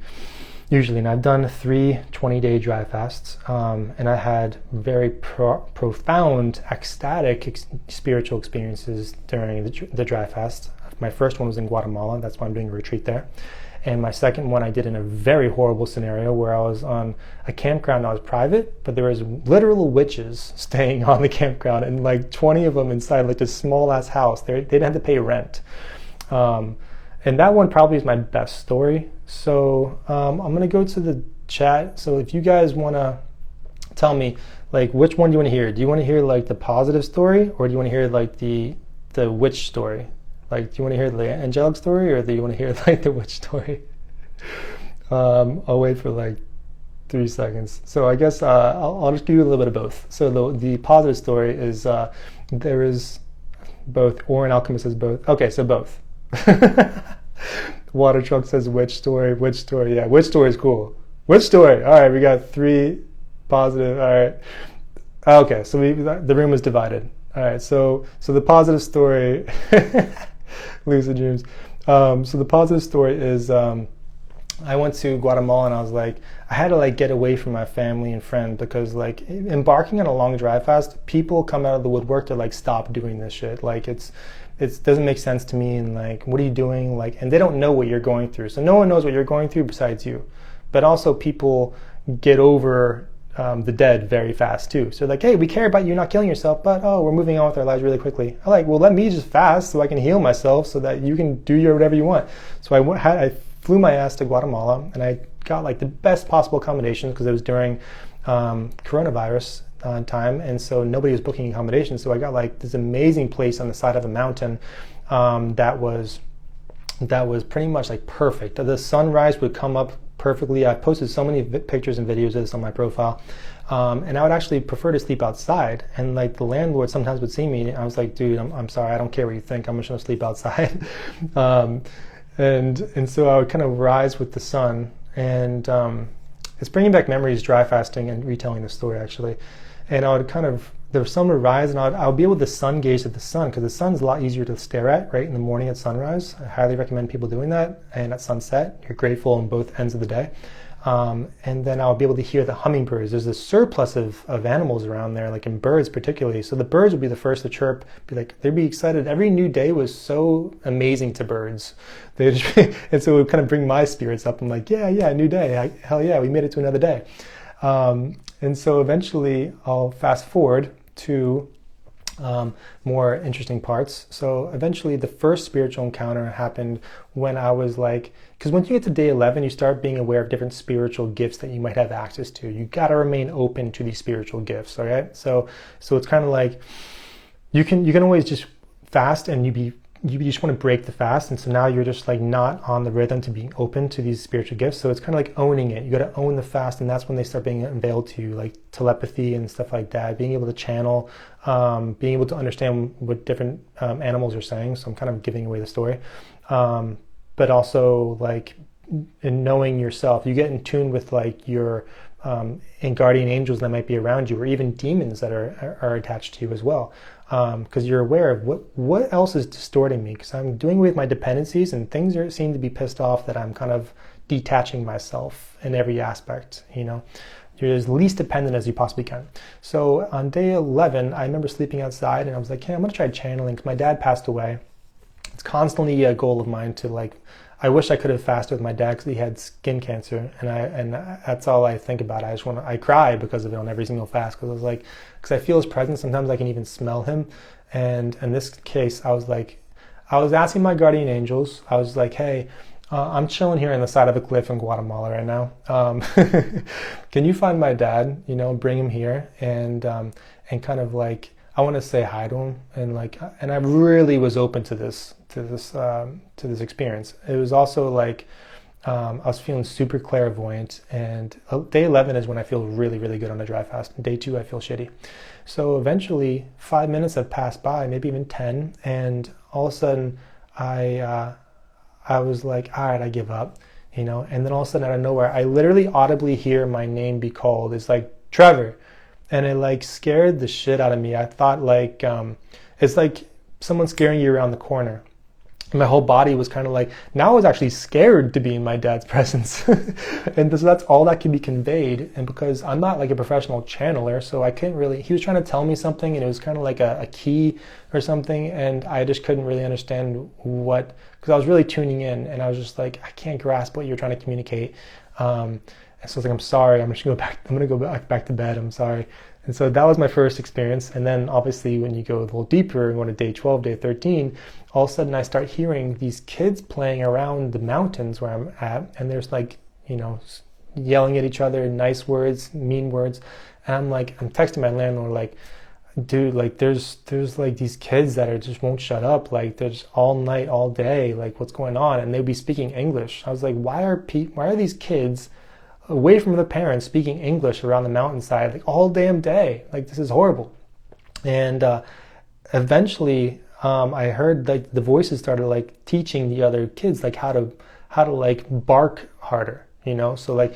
usually. And I've done 3 20-day dry fasts. And I had very profound, ecstatic spiritual experiences during the dry fast. My first one was in Guatemala. That's why I'm doing a retreat there. And my second one I did in a very horrible scenario where I was on a campground that was private, but there was literal witches staying on the campground, and like 20 of them inside like this small ass house. They didn't have to pay rent. And that one probably is my best story. So I'm gonna go to the chat. So if you guys wanna tell me like which one do you wanna hear? Do you wanna hear like the positive story, or do you wanna hear like the witch story? Like, do you want to hear the angelic story, or do you want to hear like the witch story? I'll wait for like 3 seconds. So I guess I'll just give you a little bit of both. So the positive story is there is both. Orin Alchemist says both. Okay, so both. Water Truck says witch story. Witch story. Yeah, witch story is cool. Witch story. All right, we got 3 positive. All right. Okay, so the room is divided. All right, so the positive story. Lucid dreams. So the positive story is I went to Guatemala, and I was like, I had to like get away from my family and friends, because like embarking on a long dry fast, people come out of the woodwork to like stop doing this shit. Like it doesn't make sense to me, and like, what are you doing? Like, and they don't know what you're going through. So no one knows what you're going through besides you. But also people get over the dead very fast too. So like, hey, we care about you not killing yourself, but we're moving on with our lives really quickly. I'm like, well, let me just fast so I can heal myself so that you can do your whatever you want. So I flew my ass to Guatemala, and I got like the best possible accommodations, because it was during coronavirus time, and so nobody was booking accommodations. So I got like this amazing place on the side of a mountain that was pretty much like perfect. The sunrise would come up perfectly. I posted so many pictures and videos of this on my profile, and I would actually prefer to sleep outside. And like the landlord sometimes would see me, and I was like, dude, I'm sorry, I don't care what you think, I'm just gonna sleep outside. And so I would kind of rise with the sun, and it's bringing back memories, dry fasting and retelling the story actually. And I would kind of, the sun would rise, and I would be able to sun gaze at the sun, because the sun's a lot easier to stare at right in the morning at sunrise. I highly recommend people doing that. And at sunset, you're grateful on both ends of the day. And then I'll be able to hear the hummingbirds. There's a surplus of animals around there, like in birds particularly. So the birds would be the first to chirp, they'd be excited. Every new day was so amazing to birds. And so it would kind of bring my spirits up. I'm like, yeah, new day. Hell yeah, we made it to another day. And so eventually I'll fast forward to more interesting parts. So eventually the first spiritual encounter happened when I was like, because once you get to day 11, you start being aware of different spiritual gifts that you might have access to. You got to remain open to these spiritual gifts, all right? So it's kind of like you can always just fast, and you just want to break the fast, and so now you're just like not on the rhythm to being open to these spiritual gifts. So it's kind of like owning it. You got to own the fast, and that's when they start being unveiled to you, like telepathy and stuff like that, being able to channel, being able to understand what different animals are saying. So I'm kind of giving away the story, but also like in knowing yourself, you get in tune with like your and guardian angels that might be around you, or even demons that are attached to you as well. Because you're aware of what else is distorting me, because I'm doing with my dependencies, and things seem to be pissed off that I'm kind of detaching myself in every aspect. You're as least dependent as you possibly can. So on day 11, I remember sleeping outside, and I was like, hey, I'm going to try channeling, because my dad passed away it's constantly a goal of mine to like, I wish I could have fasted with my dad because he had skin cancer, and that's all I think about. I cry because of it on every single fast, because I was like, because I feel his presence. Sometimes I can even smell him, and in this case, I was asking my guardian angels. I was like, hey, I'm chilling here on the side of a cliff in Guatemala right now. Can you find my dad? You know, bring him here, and kind of like, I want to say hi to him, and I really was open to this experience. It was also like I was feeling super clairvoyant, and day 11 is when I feel really, really good on a dry fast. Day 2, I feel shitty. So eventually, 5 minutes have passed by, maybe even 10, and all of a sudden, I was like, all right, I give up, you know. And then all of a sudden, out of nowhere, I literally audibly hear my name be called. It's like, Trevor. And it like scared the shit out of me. I thought like, it's like someone scaring you around the corner. My whole body was kind of like, now I was actually scared to be in my dad's presence. And so that's all that can be conveyed. And because I'm not like a professional channeler, so I couldn't really, he was trying to tell me something, and it was kind of like a key or something. And I just couldn't really understand what, because I was really tuning in, and I was just like, I can't grasp what you're trying to communicate. And so I was like, I'm sorry, I'm gonna go back to bed, I'm sorry. And so that was my first experience. And then obviously when you go a little deeper and go to day 12, day 13, all of a sudden I start hearing these kids playing around the mountains where I'm at, and there's like, you know, yelling at each other, nice words, mean words. And I'm like, I'm texting my landlord like, dude, like there's like these kids that are just won't shut up, like there's all night, all day, like what's going on? And they'd be speaking English. I was like, why are these kids away from the parents speaking English around the mountainside like all damn day? Like this is horrible. And eventually I heard like the voices started like teaching the other kids like how to like bark harder, you know. So like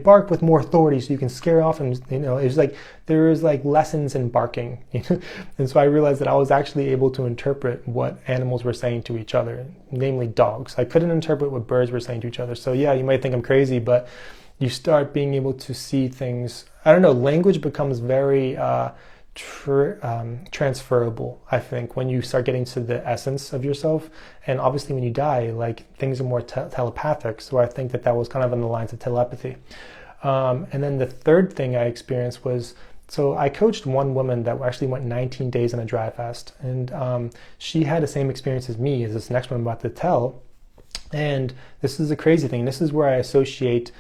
bark with more authority so you can scare off, and you know, it was like there was like lessons in barking, you know? And so I realized that I was actually able to interpret what animals were saying to each other, namely dogs. I couldn't interpret what birds were saying to each other. So yeah, you might think I'm crazy, but you start being able to see things. I don't know, language becomes very transferable, I think, when you start getting to the essence of yourself. And obviously when you die, like things are more telepathic. So I think that was kind of on the lines of telepathy. And then the third thing I experienced was, so I coached one woman that actually went 19 days on a dry fast, and she had the same experience as me, as this next one I'm about to tell. And this is a crazy thing. This is where I associate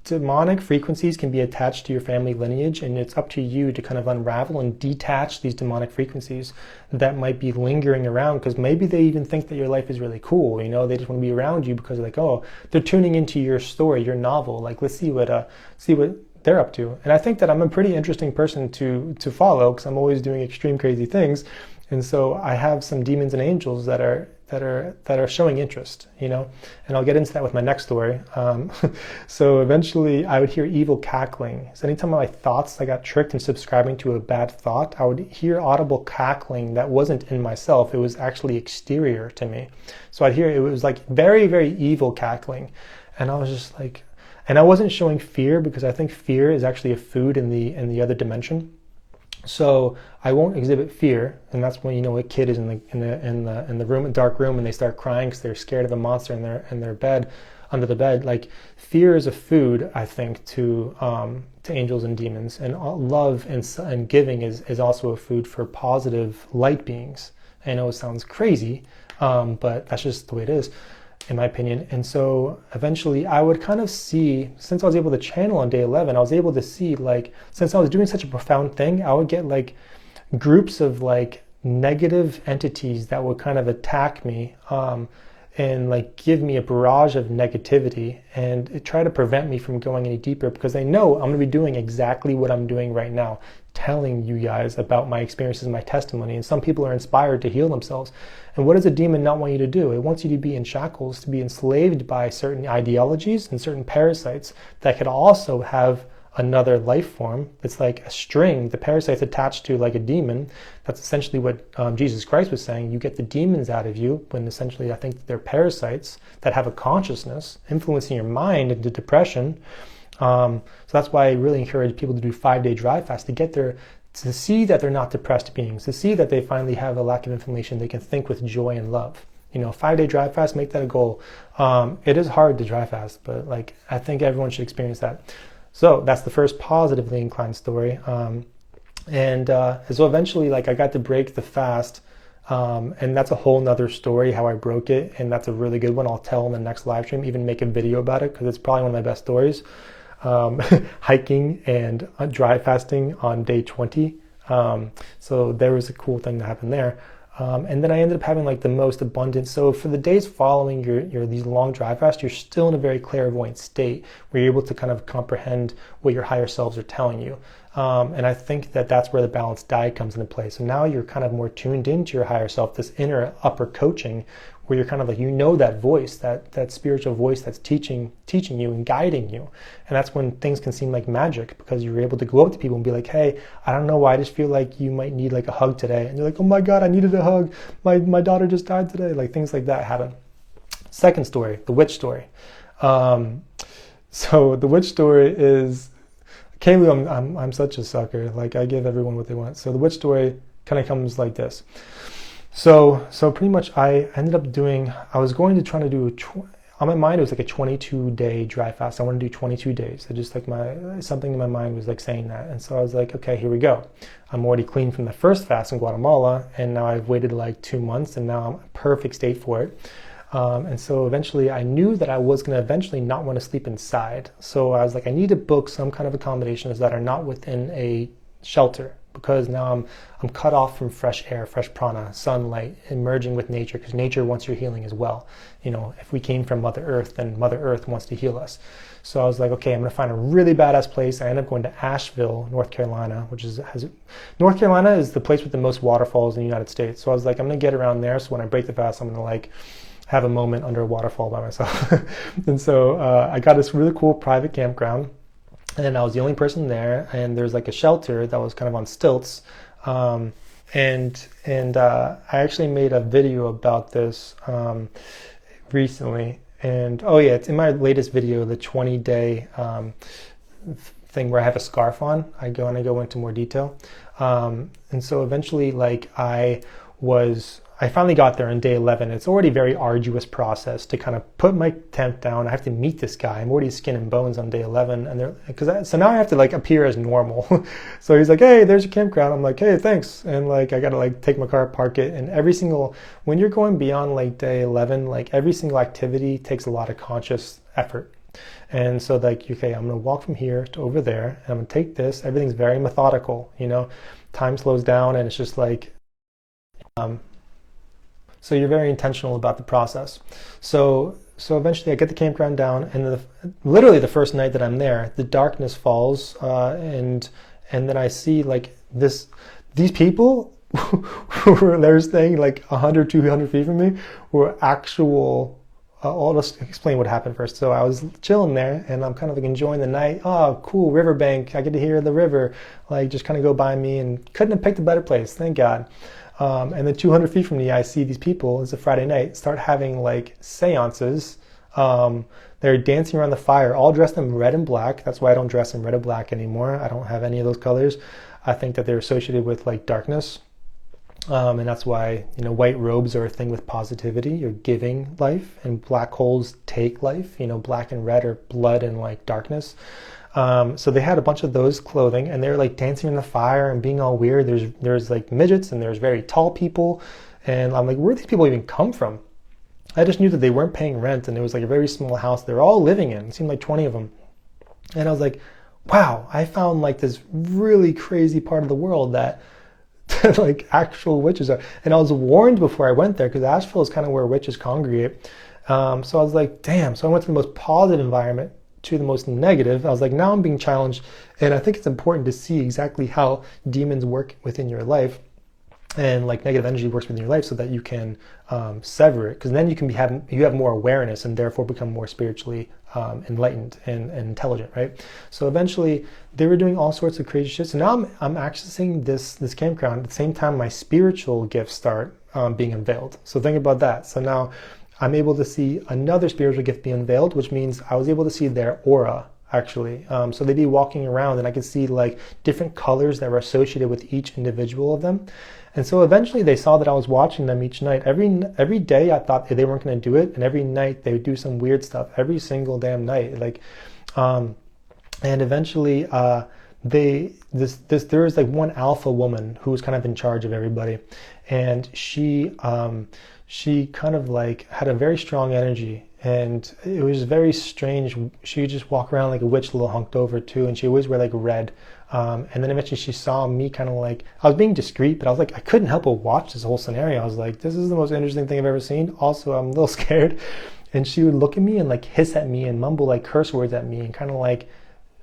demonic frequencies can be attached to your family lineage, and it's up to you to kind of unravel and detach these demonic frequencies that might be lingering around, because maybe they even think that your life is really cool, you know, they just want to be around you because like, oh, they're tuning into your story, your novel, like let's see what they're up to. And I think that I'm a pretty interesting person to follow, because I'm always doing extreme crazy things. And so I have some demons and angels that are showing interest, you know, and I'll get into that with my next story. So eventually I would hear evil cackling. So anytime my thoughts, I got tricked into subscribing to a bad thought, I would hear audible cackling that wasn't in myself. It was actually exterior to me. So I'd hear, it was like very, very evil cackling. And I was just like, and I wasn't showing fear, because I think fear is actually a food in the other dimension. So I won't exhibit fear, and that's when, you know, a kid is in the room, a dark room, and they start crying because they're scared of a monster in their bed, under the bed. Like fear is a food, I think, to angels and demons, and love and giving is also a food for positive light beings. I know it sounds crazy, but that's just the way it is, in my opinion. And so eventually I would kind of see, since I was able to channel on day 11, I was able to see, like, since I was doing such a profound thing, I would get like groups of like negative entities that would kind of attack me and like give me a barrage of negativity and try to prevent me from going any deeper, because they know I'm going to be doing exactly what I'm doing right now, telling you guys about my experiences, my testimony. And some people are inspired to heal themselves. And what does a demon not want you to do? It wants you to be in shackles, to be enslaved by certain ideologies and certain parasites that could also have another life form. It's like a string. The parasite's attached to like a demon. That's essentially what Jesus Christ was saying. You get the demons out of you, when essentially I think they're parasites that have a consciousness influencing your mind into depression. So that's why I really encourage people to do 5-day dry fast, to get to see that they're not depressed beings, to see that they finally have a lack of inflammation, they can think with joy and love. 5-day dry fast, make that a goal. It is hard to dry fast, but like I think everyone should experience that. So that's the first positively inclined story. And so eventually, like I got to break the fast, and that's a whole nother story how I broke it, and that's a really good one. I'll tell in the next live stream, even make a video about it because it's probably one of my best stories. Hiking and dry fasting on day 20. So there was a cool thing that happened there. And then I ended up having like the most abundant. So for the days following your these long dry fasts, you're still in a very clairvoyant state where you're able to kind of comprehend what your higher selves are telling you. And I think that that's where the balanced diet comes into play. So now you're kind of more tuned into your higher self, this inner upper coaching, where you're kind of like, that voice, that spiritual voice that's teaching you and guiding you. And that's when things can seem like magic, because you're able to go up to people and be like, hey, I don't know why, I just feel like you might need like a hug today. And you're like, oh my God, I needed a hug. My daughter just died today. Like things like that happen. Second story, the witch story. So the witch story is, Kaylee, I'm such a sucker. Like I give everyone what they want. So the witch story kind of comes like this. So pretty much I ended up doing, I was going to try to do, on my mind it was like a 22-day dry fast. I want to do 22 days. I just like something in my mind was like saying that. And so I was like, okay, here we go. I'm already clean from the first fast in Guatemala, and now I've waited like 2 months, and now I'm in perfect state for it. And so eventually I knew that I was going to eventually not want to sleep inside. So I was like, I need to book some kind of accommodations that are not within a shelter, because now I'm cut off from fresh air, fresh prana, sunlight, emerging with nature, because nature wants your healing as well. If we came from Mother Earth, then Mother Earth wants to heal us. So I was like, okay, I'm going to find a really badass place. I ended up going to Asheville, North Carolina, North Carolina is the place with the most waterfalls in the United States. So I was like, I'm going to get around there. So when I break the fast, I'm going to like have a moment under a waterfall by myself. And so I got this really cool private campground. And I was the only person there, and there's like a shelter that was kind of on stilts. And I actually made a video about this recently. And oh yeah, it's in my latest video, the 20-day thing where I have a scarf on. I go into more detail. And so eventually, like I finally got there on day 11. It's already a very arduous process to kind of put my tent down. I have to meet this guy. I'm already skin and bones on day 11, and so now I have to like appear as normal. So he's like, "Hey, there's your campground." I'm like, "Hey, thanks." And like I gotta like take my car, park it, and when you're going beyond like day 11, like every single activity takes a lot of conscious effort. And so like, okay, I'm gonna walk from here to over there, and I'm gonna take this. Everything's very methodical, Time slows down, and it's just like. So you're very intentional about the process. So eventually I get the campground down, and literally the first night that I'm there, the darkness falls, and then I see like these people who were staying like 100, 200 feet from me were actual. I'll just explain what happened first. So I was chilling there, and I'm kind of like enjoying the night. Oh, cool, riverbank. I get to hear the river, like just kind of go by me, and couldn't have picked a better place. Thank God. And then 200 feet from me, I see these people, it's a Friday night, start having like seances. They're dancing around the fire, all dressed in red and black. That's why I don't dress in red and black anymore. I don't have any of those colors. I think that they're associated with like darkness. And that's why, white robes are a thing with positivity. You're giving life, and black holes take life. Black and red are blood and like darkness. So they had a bunch of those clothing, and they're like dancing in the fire and being all weird. There's like midgets, and there's very tall people. And I'm like, where do these people even come from? I just knew that they weren't paying rent, and it was like a very small house they were all living in. It seemed like 20 of them. And I was like, wow, I found like this really crazy part of the world that like actual witches are. And I was warned before I went there, because Asheville is kind of where witches congregate. So I was like, damn. So I went to the most positive environment to the most negative. I was like, now I'm being challenged. And I think it's important to see exactly how demons work within your life, and like negative energy works within your life, so that you can sever it, because then you have more awareness, and therefore become more spiritually enlightened and intelligent, right? So eventually they were doing all sorts of crazy shit. So now I'm accessing this campground at the same time my spiritual gifts start being unveiled. So think about that. So now I'm able to see another spiritual gift be unveiled, which means I was able to see their aura. actually. So they'd be walking around and I could see like different colors that were associated with each individual of them. And so eventually they saw that I was watching them each night. Every day I thought they weren't going to do it, and every night they would do some weird stuff every single damn night. Like, and eventually there was like one alpha woman who was kind of in charge of everybody, and she kind of like had a very strong energy, and it was very strange. She would just walk around like a witch, a little hunked over too, and she always wear like red. And then eventually she saw me kind of like, I was being discreet, but I was like, I couldn't help but watch this whole scenario. I was like, this is the most interesting thing I've ever seen. Also, I'm a little scared. And she would look at me and like hiss at me and mumble like curse words at me and kind of like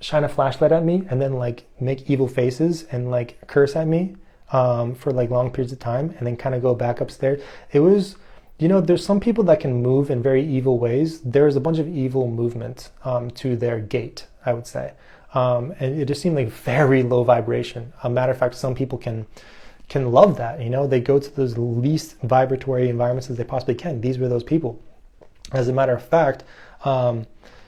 shine a flashlight at me and then like make evil faces and like curse at me for like long periods of time and then kind of go back upstairs. It was, you know, there's some people that can move in very evil ways. There's a bunch of evil movement to their gait, I would say. And it just seemed like very low vibration. A matter of fact, some people can love that, you know, they go to those least vibratory environments as they possibly can. These were those people. As a matter of fact,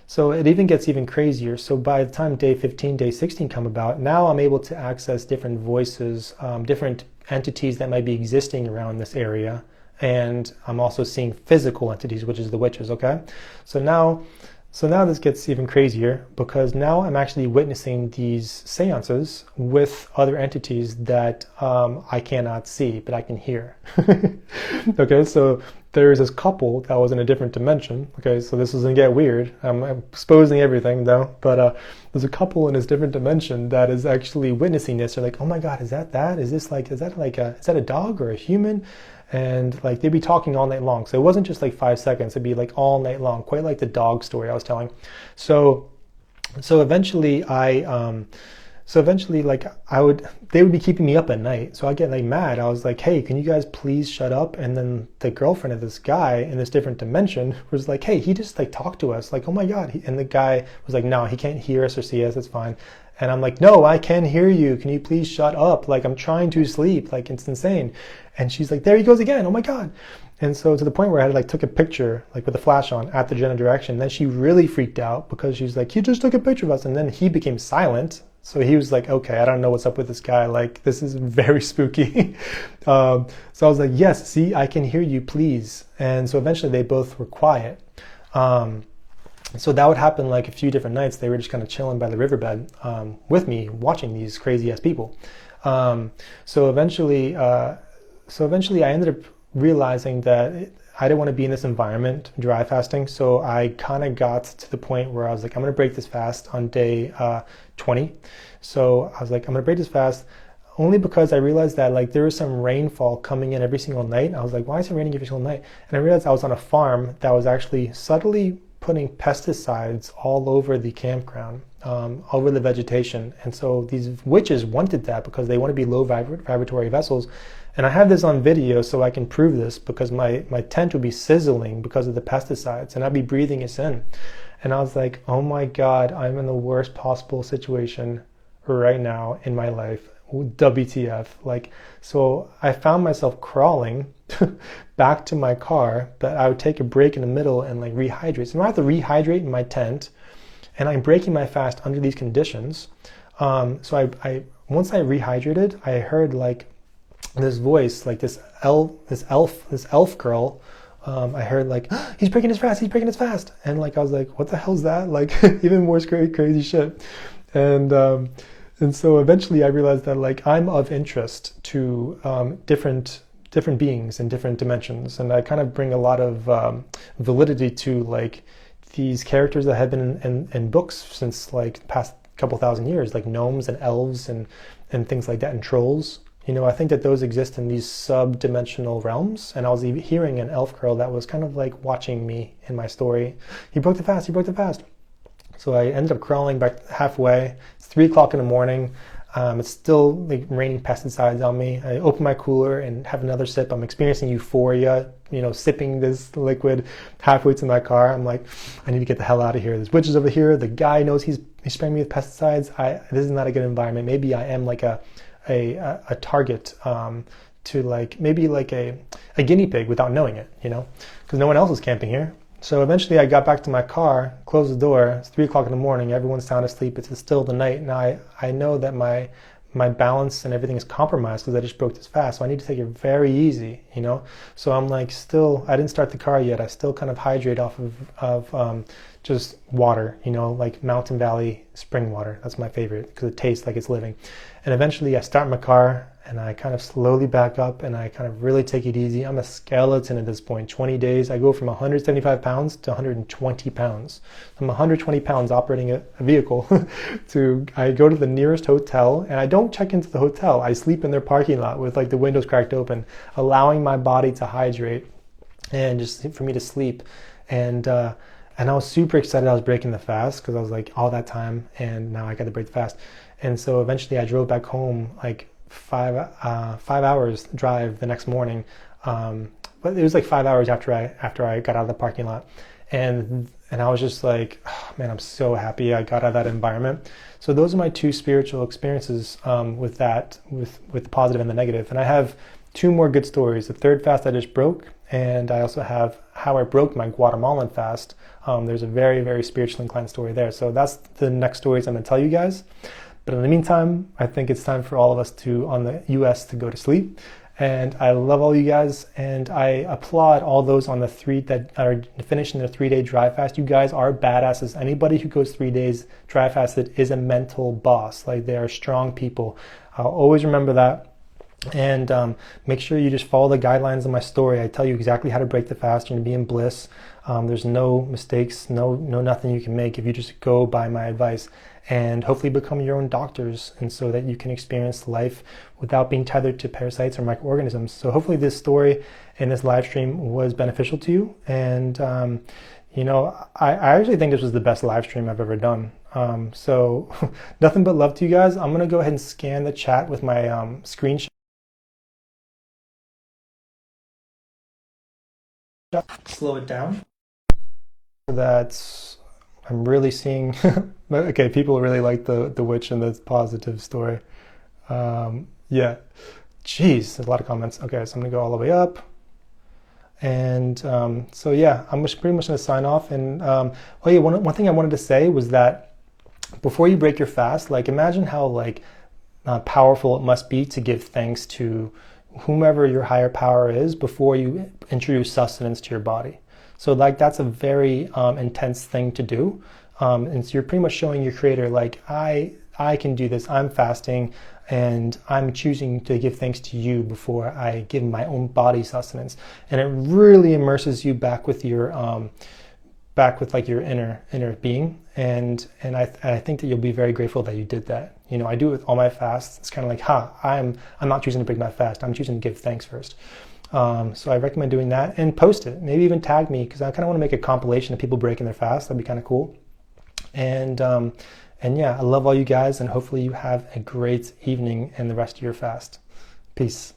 so it even gets even crazier. So by the time day 15, day 16 come about, now I'm able to access different voices, different entities that might be existing around this area. And I'm also seeing physical entities, which is the witches, okay? So now this gets even crazier because now I'm actually witnessing these seances with other entities that I cannot see, but I can hear. Okay, so there's this couple that was in a different dimension. Okay, so this is gonna get weird. I'm exposing everything though, but there's a couple in this different dimension that is actually witnessing this. They're like, oh my God, is that? Is that a dog or a human? And like they'd be talking all night long. So it wasn't just like 5 seconds, it'd be like all night long, quite like the dog story I was telling. So eventually they would be keeping me up at night. So I get like mad. I was like, hey, can you guys please shut up? And then the girlfriend of this guy in this different dimension was like, hey, he just like talked to us. Like, oh my God. And the guy was like, no, he can't hear us or see us. It's fine. And I'm like, no, I can hear you. Can you please shut up? Like, I'm trying to sleep. Like, it's insane. And she's like, there he goes again. Oh my God. And so to the point where I had like took a picture like with a flash on at the general direction. Then she really freaked out because she's like, he just took a picture of us. And then he became silent. So he was like, okay, I don't know what's up with this guy. Like, this is very spooky. So I was like, yes, see, I can hear you, please. And so eventually they both were quiet. So that would happen like a few different nights. They were just kind of chilling by the riverbed with me, watching these crazy ass people. So eventually I ended up realizing that I didn't want to be in this environment, dry fasting. So I kind of got to the point where I was like, I'm going to break this fast on day 20. So I was like, I'm going to break this fast only because I realized that like there was some rainfall coming in every single night. I was like, why is it raining every single night? And I realized I was on a farm that was actually subtly putting pesticides all over the campground, over the vegetation. And so these witches wanted that because they want to be low vibratory vessels. And I have this on video so I can prove this because my tent would be sizzling because of the pesticides and I'd be breathing this in. And I was like, oh my God, I'm in the worst possible situation right now in my life. WTF. Like, so I found myself crawling back to my car, but I would take a break in the middle and like rehydrate. So I have to rehydrate in my tent and I'm breaking my fast under these conditions. So I once I rehydrated, I heard like this voice, like this elf girl. I heard like, oh, he's breaking his fast. And like, I was like, what the hell's that? Like even more crazy shit. And so eventually I realized that like I'm of interest to different beings in different dimensions. And I kind of bring a lot of validity to like these characters that have been in books since like the past couple thousand years, like gnomes and elves and things like that, and trolls. You know, I think that those exist in these sub-dimensional realms. And I was hearing an elf girl that was kind of like watching me in my story. He broke the fast. So I ended up crawling back halfway. It's 3 o'clock in the morning. It's still like raining pesticides on me. I open my cooler and have another sip. I'm experiencing euphoria, you know, sipping this liquid halfway to my car. I'm like, I need to get the hell out of here. There's witches over here. The guy knows he's spraying me with pesticides. This is not a good environment. Maybe I am like a target to like maybe like a guinea pig without knowing it, you know, because no one else is camping here. So eventually I got back to my car, closed the door. It's 3 o'clock in the morning. Everyone's sound asleep. It's still the night. Now I know that my balance and everything is compromised because I just broke this fast. So I need to take it very easy, you know? So I'm like still, I didn't start the car yet. I still kind of hydrate off of just water, you know, like Mountain Valley spring water. That's my favorite because it tastes like it's living. And eventually I start my car and I kind of slowly back up and I kind of really take it easy. I'm a skeleton at this point. 20 days, I go from 175 pounds to 120 pounds. I'm 120 pounds operating a vehicle I go to the nearest hotel and I don't check into the hotel. I sleep in their parking lot with like the windows cracked open, allowing my body to hydrate and just for me to sleep. And I was super excited I was breaking the fast because I was like all that time and now I got to break the fast. And so eventually I drove back home like 5 hours drive the next morning, but it was like 5 hours after I got out of the parking lot, and I was just like, oh, man, I'm so happy I got out of that environment. So those are my 2 spiritual experiences with the positive and the negative. And I have 2 more good stories. The 3rd fast I just broke, and I also have how I broke my Guatemalan fast. There's a very, very spiritually inclined story there. So that's the next stories I'm going to tell you guys. But in the meantime, I think it's time for all of us on the US to go to sleep. And I love all you guys, and I applaud all those on the 3 that are finishing their 3-day dry fast. You guys are badasses. Anybody who goes 3 days dry fasted is a mental boss. Like, they are strong people. I'll always remember that. And make sure you just follow the guidelines of my story. I tell you exactly how to break the fast. You're gonna be in bliss. There's no mistakes, no nothing you can make if you just go by my advice, and hopefully become your own doctors, and so that you can experience life without being tethered to parasites or microorganisms. So hopefully this story and this live stream was beneficial to you. And you know, I actually think this was the best live stream I've ever done. So nothing but love to you guys. I'm gonna go ahead and scan the chat with my screenshot. Slow it down so that I'm really seeing okay, people really like the witch and the positive story. Yeah, jeez, there's a lot of comments. Okay, so I'm gonna go all the way up, and so yeah, I'm just pretty much gonna sign off. And oh yeah, one thing I wanted to say was that before you break your fast, like, imagine how like powerful it must be to give thanks to whomever your higher power is before you introduce sustenance to your body. So like, that's a very intense thing to do. And so you're pretty much showing your creator, like, I can do this. I'm fasting and I'm choosing to give thanks to you before I give my own body sustenance. And it really immerses you back with your like your inner being. And I think that you'll be very grateful that you did that. You know, I do it with all my fasts. It's kind of like, I'm not choosing to break my fast. I'm choosing to give thanks first. So I recommend doing that, and post it. Maybe even tag me, because I kind of want to make a compilation of people breaking their fast. That'd be kind of cool. And yeah, I love all you guys, and hopefully you have a great evening and the rest of your fast. Peace.